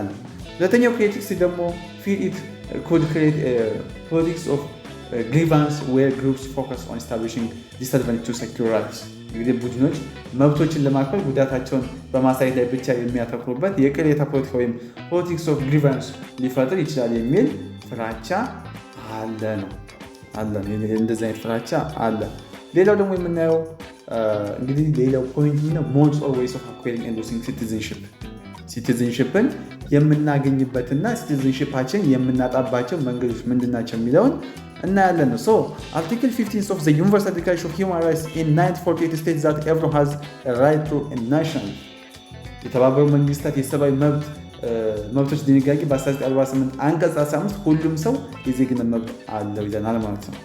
[SPEAKER 1] ሁለተኛው ክሪቲክስ ደግሞ feel it could create a politics of grievance where groups focus on establishing disadvantage to secure rights. እንግዲህ ቡድኖች መብቶችን ለማክበር ጉዳታቸውን በማሳየት ላይ ብቻ የሚያተኩሩበት የቅሬታ ፖለቲካ ወይም politics of grievance ሊፈጥር ይችላል የሚል ፍራቻ አለ ነው። እንደዚህ አይነት ፍራቻ አለ። ሌላው ደግሞ የምናየው እንግዲህ ሌላው ፖይንት ነው modes or ways of acquiring and losing citizenship. ሲቲዝንሺፕን የምናገኝበትና ሲቲዝንሺፓችን የምናጣባቸው መንገዶች ምንድናቸው የሚለውን እናያለን ነው። Article 15 of the Universal Declaration of Human Rights in 1948 states that everyone has a right to a national የተባበሩት መንግስታት የሰብአዊ መብቶች ድንጋጌ በ1948 አንቀጽ 15 ሁሉም ሰው የዜግነት መብት አለው ይለናል ማለት ነው።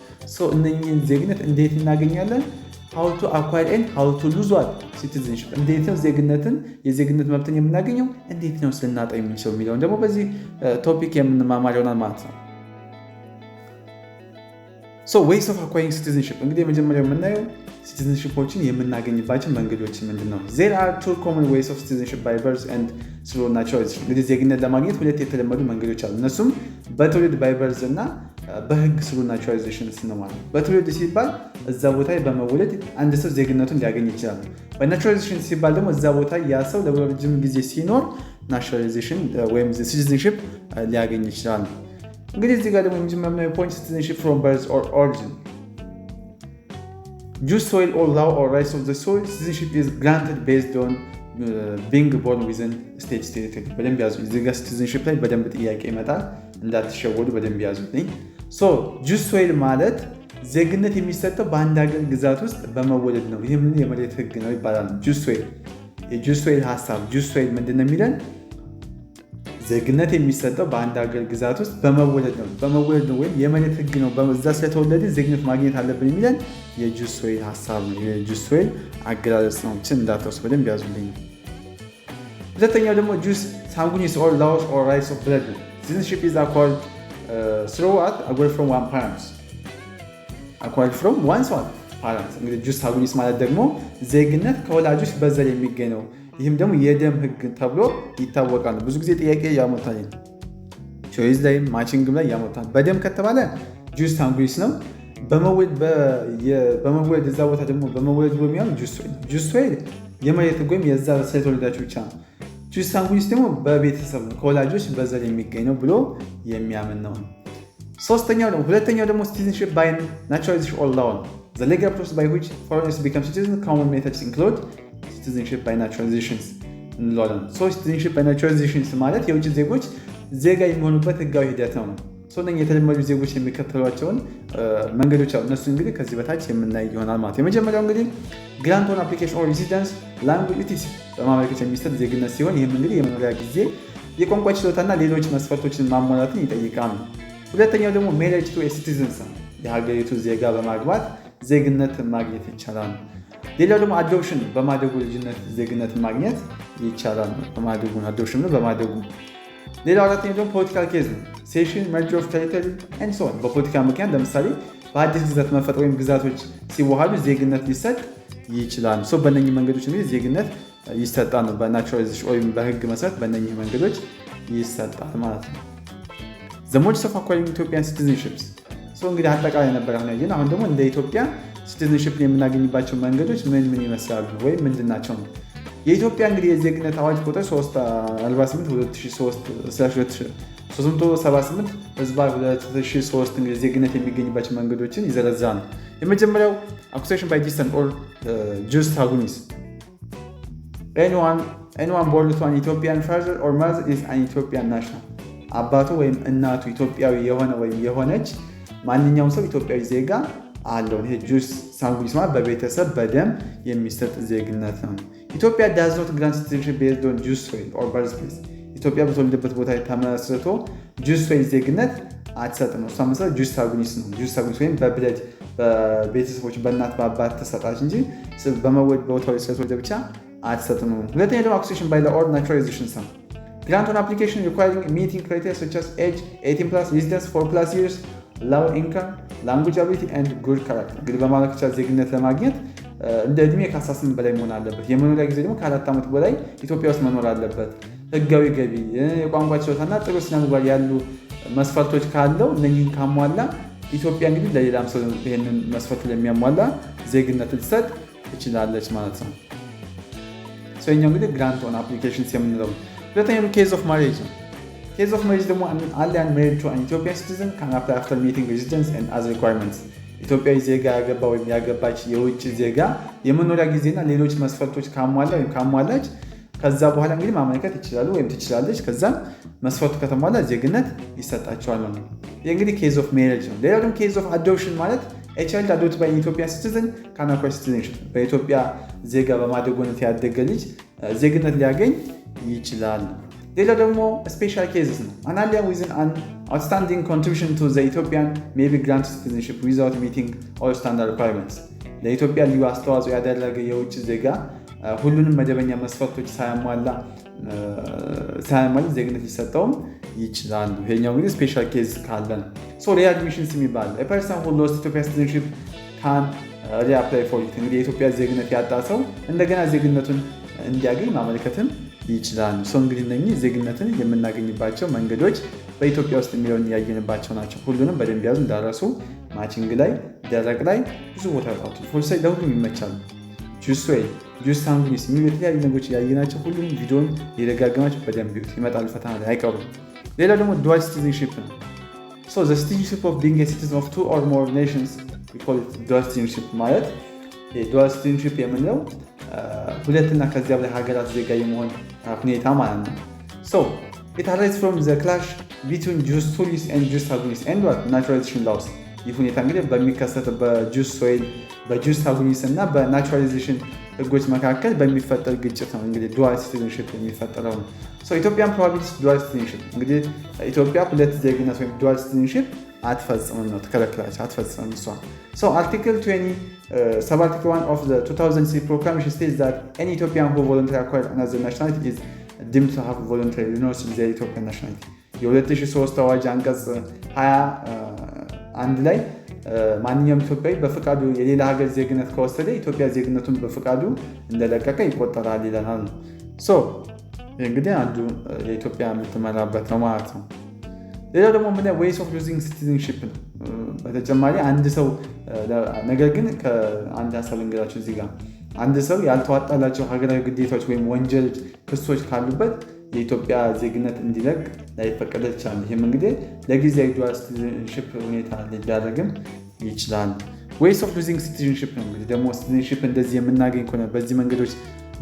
[SPEAKER 1] እነኚህን ዜግነት እንዴት እናገኛለን? how to acquire and how to lose what citizenship እንዴት ነው የዜግነት መብትን የምናገኘው እንዴት ነው ልናጣ የምንችለው የሚለውን ደግሞ በዚህ ቶፒክ የምንማማር ይሆናል ማለት ነው። ways of acquiring citizenship እንግዲህ የመጀመሪያው የምናየው ሲቲዝንሺፖችን የምናገኝባቸው መንገዶች ምንድነው? there are two common ways of citizenship by birth and through naturalization እንግዲህ ዜግነት ለማግኘት ሁለት የተለመዱ መንገዶች አሉ። እነሱም በትውልድ by birth እና በህግ through naturalization ነው ማለት ነው። በትውልድ ሲባል እዛ ቦታ በመወለድ አንድ ሰው ዜግነቱን ሊያገኝ ይችላል። በናቹራላይዜሽን ሲባል ደግሞ እዛ ቦታ ያ ሰው ለረጅም ጊዜ ሲኖር ናቹራላይዜሽን ወይም ሲቲዝንሺፕ ሊያገኝ ይችላል። እንግዲህ እዚህ ጋር ደግሞ የመጀመሪያው ፖይንት ሲቲዝንሺፕ from birth or origin Jewish soil or law or rights of the soil citizenship is granted based on being born within state territory በደንብ ያዙ። እዚህ ጋር ሲቲዝንሺፕ ላይ በደንብ ጥያቄ ይመጣል እንዳትሸወዱ በደንብ ያዙልኝ። Jewish soil ማለት ዜግነት የሚሰጠው በአንድ ሀገር ግዛት ውስጥ በመወለድ ነው። ይህም የመሬት ህግ ነው ይባላል። የጁስ ሶይል ሀሳብ ጁስ ሶይል ምንድነው የሚለን? ዜግነት የሚሰጠው በአንድ ሀገር ግዛት ውስጥ በመወለድ ነው ወይም የመሬት ህግ ነው። በዛ ስለተወለደ ዜግነት ማግኘት አለብን የሚለን የጁስ ሶይል ሀሳብ ነው። የጁስ ሶይል አገላለጽ ነው። እንዳትረሱ በደንብ ያዙልኝ። ሁለተኛው ደግሞ ጁስ ሳንጉኒስ or laws or rights of blood citizenship is acquired through what acquired from one parents acquired from one's parents እንግዲህ ጁስ ሳንጉኒስ ማለት ደግሞ ዜግነት ከወላጆች በዘር የሚገኝ ነው። ይህም ደግሞ የደም ህግ ተብሎ ይታወቃል። ብዙ ጊዜ ጥያቄ ያሞታል። ቾይስ ላይ ማቺንግም ላይ ያሞታል። በደም ከተባለ ጁስ ሳንጉኒስ ነው። በመወለድ እዛ ቦታ ደግሞ በመወለድ በሚሆን ጁስ ሶይል የመሬት ህግ ወይም የዛ ስለተወለዳችሁ ብቻ ነው። ጁስ ሳንጉኒስ ደግሞ በቤተሰብ ነው ከወላጆች በዘር የሚገኝ ነው ብሎ የሚያምን ነው። ሁለተኛው ደግሞ citizenship by naturalization or law the legal process by which foreigners become citizens. Common methods include citizenship by naturalization እንለዋለን። citizenship by naturalization ማለት የውጭ ዜጎች ዜጋ የሚሆኑበት ህጋዊ ሂደት ነው። እነኚህ የተለመዱ ዜጎች የሚከተሏቸውን መንገዶች አሉ። እነሱ እንግዲህ ከዚህ በታች የምናይ ይሆናል ማለት ነው። የመጀመሪያው እንግዲህ grant on application or residence language etc በማመልከቻ የሚሰጥ ዜግነት ሲሆን ይህም እንግዲህ የመኖሪያ ጊዜ የቋንቋ ችሎታና ሌሎች መስፈርቶችን ማሟላትን ይጠይቃል። ሁለተኛው ደግሞ marriage to a citizen የሀገሪቱ ዜጋ በማግባት ዜግነት ማግኘት ይቻላል። ሌላው ደግሞ አዶፕሽን በማደጉ ልጅነት ዜግነት ማግኘት ይቻላል። በማደጉ ሌላው አራተኛው ደግሞ ፖለቲካል ኬዝ ነው። ሴሽን መርጀር ኦፍ ቴሪቶሪ ኤንድ ሶ ኦን በፖለቲካ ምክንያት ለምሳሌ በአዲስ ግዛት መፈጠር ወይም ግዛቶች ሲዋሃዱ ዜግነት ሊሰጥ ይችላል። በእነኚህ መንገዶች እንግዲህ ዜግነት ይሰጣል ነው። በናቹራላይዜሽን ወይም በህግ መሰረት በእነኚህ መንገዶች ይሰጣል ማለት ነው። the modes of acquiring Ethiopian citizenships እንግዲህ አጠቃላይ ነበር አሁን ያየን። አሁን ደግሞ እንደ ኢትዮጵያ ሲቲዝንሺፕ የምናገኝባቸው መንገዶች ምን ይመስላሉ ወይም ምንድናቸው ነው። የኢትዮጵያ እንግዲህ የዜግነት አዋጅ ቁጥር 348/2003 ህዝባዊ 2003 እንግዲህ ዜግነት የሚገኝባቸው መንገዶችን ይዘረዝራል። የመጀመሪያው acquisition by descent or jus sanguinis anyone born to an Ethiopian father or mother is an Ethiopian national አባቱ ወይም እናቱ ኢትዮጵያዊ የሆነ ወይም የሆነች ማንኛውም ሰው ኢትዮጵያዊ ዜጋ አለው። ይሄ ጁስ ሳንጉኒስ ማለት በቤተሰብ በደም የሚሰጥ ዜግነት ነው። ኢትዮጵያ does not grant citizenship based on Jewish soil or birthplace ኢትዮጵያ በተወለደበት ቦታ ተመስርቶ ጁስ ሶይል ዜግነት አትሰጥም። እሷ መሰረት ጁስ ሳንጉኒስ ነው። ጁስ ሳንጉኒስ ወይም በብለድ በቤተሰቦች በእናት በአባት ተሰጣች እንጂ በመወለድ ቦታው ስለተወለደ ብቻ አትሰጥም። ሁለተኛ ደግሞ acquisition by law or naturalization grant on application requiring meeting criteria such as age 18+, residence 4+ years, low income, language ability and good character እንግዲህ በማመልከቻ ዜግነት ለማግኘት እንደ እድሜ ከ18 በላይ መሆን አለበት። የመኖሪያ ጊዜ ደግሞ ከ4 ዓመት በላይ ኢትዮጵያ ውስጥ መኖር አለበት። ህጋዊ ገቢ፣ የቋንቋ ችሎታና ጥሩ ስነ ምግባር ያሉ መስፈርቶች ካለው እነኚህን ካሟላ ኢትዮጵያ እንግዲህ ለሌላም ሰው ይሄንን መስፈርት ለሚያሟላ ዜግነት ልትሰጥ ትችላለች ማለት ነው። እኛው እንግዲህ grant on applications የምንለው ሁለተኛው ኬዝ ኦፍ ማሬጅ ነው። ኬዝ ኦፍ ማሬጅ ደግሞ alien married to an Ethiopian citizen can apply after meeting residence and other requirements ኢትዮጵያዊ ዜጋ ያገባ ወይም ያገባች የውጭ ዜጋ የመኖሪያ ጊዜና ሌሎች መስፈርቶች ካሟላች ከዛ በኋላ እንግዲህ ማመልከት ይችላሉ ወይም ትችላለች። ከዛም መስፈርቱ ከተሟላ ዜግነት ይሰጣቸዋል ነው። ይህ እንግዲህ ኬዝ ኦፍ ሜሬጅ ነው። ሌላው ደግሞ ኬዝ ኦፍ አዶፕሽን ማለት a child adopted by an Ethiopian citizen can acquire citizenship። በኢትዮጵያ ዜጋ በማደጎነት ያደገ ልጅ ዜግነት ሊያገኝ ይችላል። ሌላ ደግሞ ስፔሻል ኬዝስ ነው። an alien with an outstanding contribution to the Ethiopian may be granted citizenship without meeting all standard requirements። ለኢትዮጵያ ልዩ አስተዋጽኦ ያደረገ የውጭ ዜጋ ሁሉንም መደበኛ መስፈርቶች ሳያሟላ ዜግነት ሊሰጠውም ይችላል። ይሄኛው እንግዲህ ስፔሻል ኬዝ ካለ ነው። ሪአድሚሽንስ የሚባል a person who lost Ethiopian citizenship can reapply for it። እንግዲህ የኢትዮጵያ ዜግነት ያጣ ሰው እንደገና ዜግነቱን እንዲያገኝ ማመልከትም ይችላል። እንግዲህ እነኚህ ዜግነትን የምናገኝባቸው መንገዶች በኢትዮጵያ ውስጥ የሚለውን ያየንባቸው ናቸው። ሁሉንም በደንብ ያዙ እንዳረሱ። ማቺንግ ላይ፣ ደረቅ ላይ ብዙ ቦታ ያውጣቱ። ፎልሳይ ለሁሉም ይመቻሉ። ጁስዌይ፣ ጁስ ሳንጉኒስ የሚሉ የተለያዩ ነገሮች ያየናቸው ሁሉም ቪዲዮን የደጋገማቸው በደንብ ይመጣሉ፣ ፈተና ላይ አይቀሩም። ሌላ ደግሞ ዱዋል ሲቲዝንሺፕ ነው። the citizenship of being a citizen of 2 or more nations we call it dual citizenship ማለት ዱዋል ሲቲዝንሺፕ የምንለው ሁለትና ከዚያ በላይ ሀገራት ዜጋ የመሆን ሁኔታ ማለት ነው። it arises from the clash between jus solis and jus sanguinis and what naturalization laws። ይህ ሁኔታ እንግዲህ በሚከሰት በጁስ ሶይል በጁስ ሳንጉኒስ እና በናቹራላይዜሽን ህጎች መካከል በሚፈጠር ግጭት ነው እንግዲህ ዱዋል ሲቲዝንሺፕ የሚፈጠረው ነው። ኢትዮጵያን ፕሮሂቢትስ ዱዋል ሲቲዝንሺፕ እንግዲህ ኢትዮጵያ ሁለት ዜግነት ወይም ዱዋል ሲቲዝንሺፕ አትፈጽምም ነው፣ ትከለክላለች፣ አትፈጽምም እሷ። አርቲክል 20 sub-article 1 of the 2003 proclamation states that any Ethiopian who voluntarily acquired another nationality is deemed to have voluntarily renounced their Ethiopian nationality። የ2003 አዋጅ አንቀጽ 21 ላይ ማንኛውም ኢትዮጵያዊ በፍቃዱ የሌላ ሀገር ዜግነት ከወሰደ ኢትዮጵያ ዜግነቱን በፍቃዱ እንደለቀቀ ይቆጠራል ይለናል ነው። እንግዲህ አንዱ የኢትዮጵያ የምትመራበት ነው ማለት ነው። ሌላው ደግሞ ምን ዌይስ ኦፍ ሉዚንግ ሲቲዝንሺፕ ነው። በተጨማሪ አንድ ሰው ነገር ግን ከአንድ ሀሳብ እንግዳቸው እዚህ ጋር አንድ ሰው ያልተዋጣላቸው ሀገራዊ ግዴታዎች ወይም ወንጀል ክሶች ካሉበት የኢትዮጵያ ዜግነት እንዲለቅ ላይፈቀድ ይችላል። ይህም እንግዲህ ለጊዜያዊ ዱዋል ሲቲዝንሺፕ ሁኔታ ሊዳረግም ይችላል። ዌይስ ኦፍ ሉዚንግ ሲቲዝንሺፕ ነው። እንግዲህ ደግሞ ሲቲዝንሺፕ እንደዚህ የምናገኝ ከሆነ በዚህ መንገዶች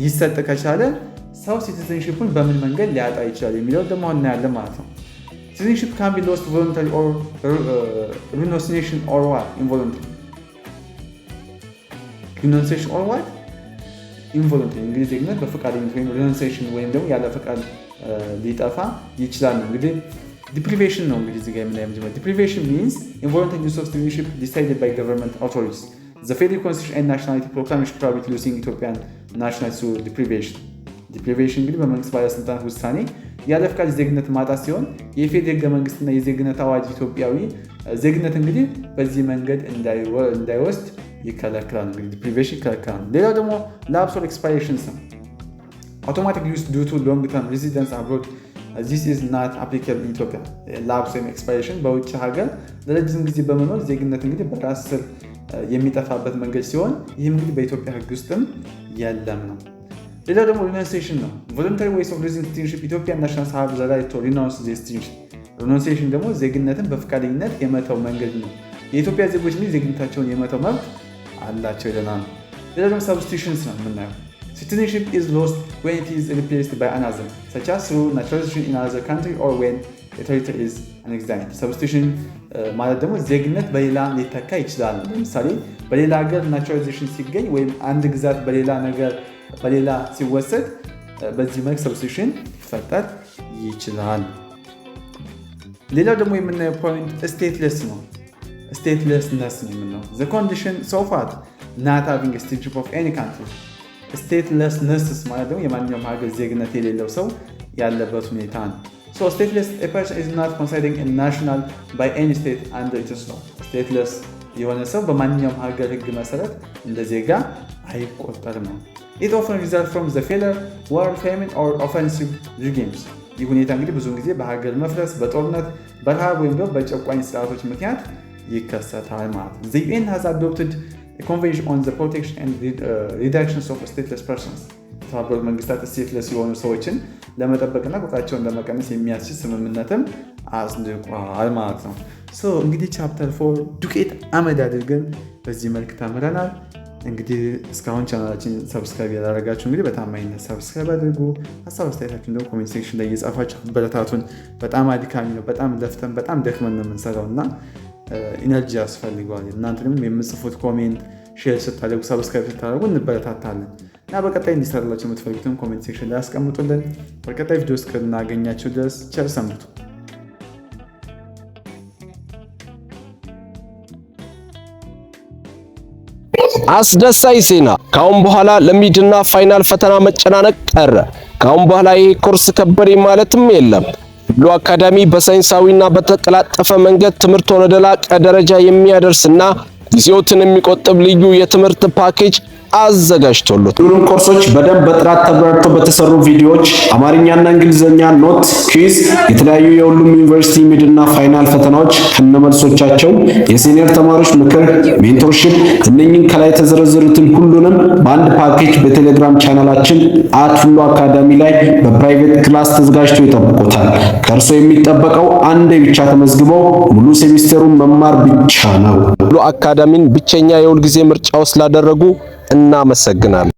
[SPEAKER 1] ይሰጥ ከቻለ ሰው ሲቲዝንሺፑን በምን መንገድ ሊያጣ ይችላል የሚለው ደግሞ እናያለን ማለት ነው። Citizenship can be lost voluntarily or renunciation or what? Involuntary. Renunciation or what? Involuntary. እንግዲህ ዜግነት በፈቃደኝነት ወይም renunciation ወይም ደግሞ ያለ ፈቃድ ሊጠፋ ይችላል ነው። እንግዲህ deprivation ነው እንግዲህ እዚህ ጋር የምናየው መጀመሪያ deprivation means involuntary use of citizenship decided by government authorities. The Federal Constitution and Nationality Proclamation prohibit losing Ethiopian nationality through deprivation. ዲፕሪቬሽን እንግዲህ በመንግስት ባለስልጣናት ውሳኔ ያለ ፈቃድ ዜግነት ማጣት ሲሆን የፌዴራል ህገ መንግስትና የዜግነት አዋጅ ኢትዮጵያዊ ዜግነት እንግዲህ በዚህ መንገድ እንዳይወስድ ይከለክላል። እንግዲህ ዲፕሪቬሽን ይከለክላል። ሌላው ደግሞ ላፕስ ኦር ኤክስፓይሬሽንስ ነው። አውቶማቲክ ዩዝ ዱ ቱ ሎንግ ተርም ሬዚደንስ አብሮድ ዚስ ኢዝ ናት አፕሊካብል ኢን ኢትዮጵያ። ላፕስ ወይም ኤክስፓይሬሽን በውጭ ሀገር ለረጅም ጊዜ በመኖር ዜግነት እንግዲህ በራስ ስር የሚጠፋበት መንገድ ሲሆን ይህም እንግዲህ በኢትዮጵያ ህግ ውስጥም የለም ነው። ሌላው ደግሞ ሪናንሴሽን ነው። ቮለንታሪ ዌይስ ኦፍ ሉዚንግ ሲቲዝንሺፕ ኢትዮጵያን ናሽናልስ ሃቭ ዘ ራይት ቱ ሪናውንስ ዜር ሲቲዝንሺፕ። ሪናንሴሽን ደግሞ ዜግነትን በፈቃደኝነት የመተው መንገድ ነው። የኢትዮጵያ ዜጎች እንግዲህ ዜግነታቸውን የመተው መብት አላቸው ይለናል። ሌላው ደግሞ ሰብስቲቱሽንስ ነው የምናየው። ሲቲዝንሺፕ ኢዝ ሎስት ዌን ኢት ኢዝ ሪፕሌስድ ባይ አናዘር ሰች አዝ ትሩ ናቹራላይዜሽን ኢን አናዘር ካንትሪ ኦር ዌን ኤ ቴሪቶሪ ኢዝ አኔክስድ። ሰብስቲቱሽን ማለት ደግሞ ዜግነት በሌላ ሊተካ ይችላል። ለምሳሌ በሌላ ሀገር ናቹራላይዜሽን ሲገኝ ወይም አንድ ግዛት በሌላ ሲወሰድ በዚህ መልክ ሰብስቲቱሽን ሊፈጠር ይችላል። ሌላው ደግሞ የምናየው ፖይንት ስቴትለስ ነው። ስቴትለስነስ ነው የምናየው the condition so far not having a citizenship of any country። ስቴትለስነስ ማለት ደግሞ የማንኛውም ሀገር ዜግነት የሌለው ሰው ያለበት ሁኔታ ነው። So stateless a person is not considered a national by any state under its law። stateless የሆነ ሰው በማንኛውም ሀገር ህግ መሰረት እንደ ዜጋ አይቆጠርም ነው። It often results from the failure, war, famine or offensive regimes። ይህ ሁኔታ እንግዲህ ብዙውን ጊዜ በሀገር መፍረስ፣ በጦርነት፣ በረሃብ ወይም ደግሞ በጨቋኝ ስርዓቶች ምክንያት ይከሰታል ማለት ነው። The UN has adopted a convention on the protection and reduction of stateless persons። የተባበሩት መንግስታት ስቴትለስ የሆኑ ሰዎችን ለመጠበቅና ቁጥራቸውን ለመቀነስ የሚያስችል ስምምነትም አጽድቋል ማለት ነው። እንግዲህ ቻፕተር 4 ዱቄት አመድ አድርገን በዚህ መልክ ተምረናል። እንግዲህ እስካሁን ቻናላችን ሰብስክራይብ ያላደረጋችሁ እንግዲህ በታማኝነት ሰብስክራይብ አድርጉ። ሀሳብ አስተያየታችሁን ደግሞ ኮሜንት ሴክሽን ላይ እየጻፋችሁ አበረታቱን። በጣም አድካሚ ነው። በጣም ለፍተን በጣም ደክመን ነው የምንሰራው እና ኢነርጂ ያስፈልገዋል። እናንተንም የምጽፉት ኮሜንት፣ ሼር ስታደርጉ፣ ሰብስክራይብ ስታደርጉ እንበረታታለን እና በቀጣይ እንዲሰራላችሁ የምትፈልጉትን ኮሜንት ሴክሽን ላይ ያስቀምጡልን። በቀጣይ ቪዲዮ እስክናገኛችሁ ድረስ ቸር ሰንብቱ።
[SPEAKER 2] አስደሳች ዜና! ካሁን በኋላ ለሚድና ፋይናል ፈተና መጨናነቅ ቀረ። ካሁን በኋላ ይሄ ኮርስ ከበደ ማለትም የለም። ብሉ አካዳሚ በሳይንሳዊና በተቀላጠፈ መንገድ ትምህርትን ወደ ላቀ ደረጃ የሚያደርስና ጊዜዎትን የሚቆጥብ ልዩ የትምህርት ፓኬጅ አዘጋጅቶሉት ሁሉም ኮርሶች በደንብ በጥራት ተብራርተው በተሰሩ ቪዲዮዎች አማርኛና እንግሊዘኛ ኖት፣ ኩዊዝ፣ የተለያዩ የሁሉም ዩኒቨርሲቲ ሚድና ፋይናል ፈተናዎች ከነመልሶቻቸው፣ የሲኒየር ተማሪዎች ምክር፣ ሜንቶርሺፕ እነኚህን ከላይ የተዘረዘሩትን ሁሉንም በአንድ ፓኬጅ በቴሌግራም ቻናላችን @ሁሉ አካዳሚ ላይ በፕራይቬት ክላስ ተዘጋጅቶ ይጠብቁታል። ከእርሶ የሚጠበቀው አንዴ ብቻ ተመዝግበው ሙሉ ሴሚስተሩን መማር ብቻ ነው። ሁሉ አካዳሚን ብቸኛ የሁል ጊዜ ምርጫው ስላደረጉ እናመሰግናለን።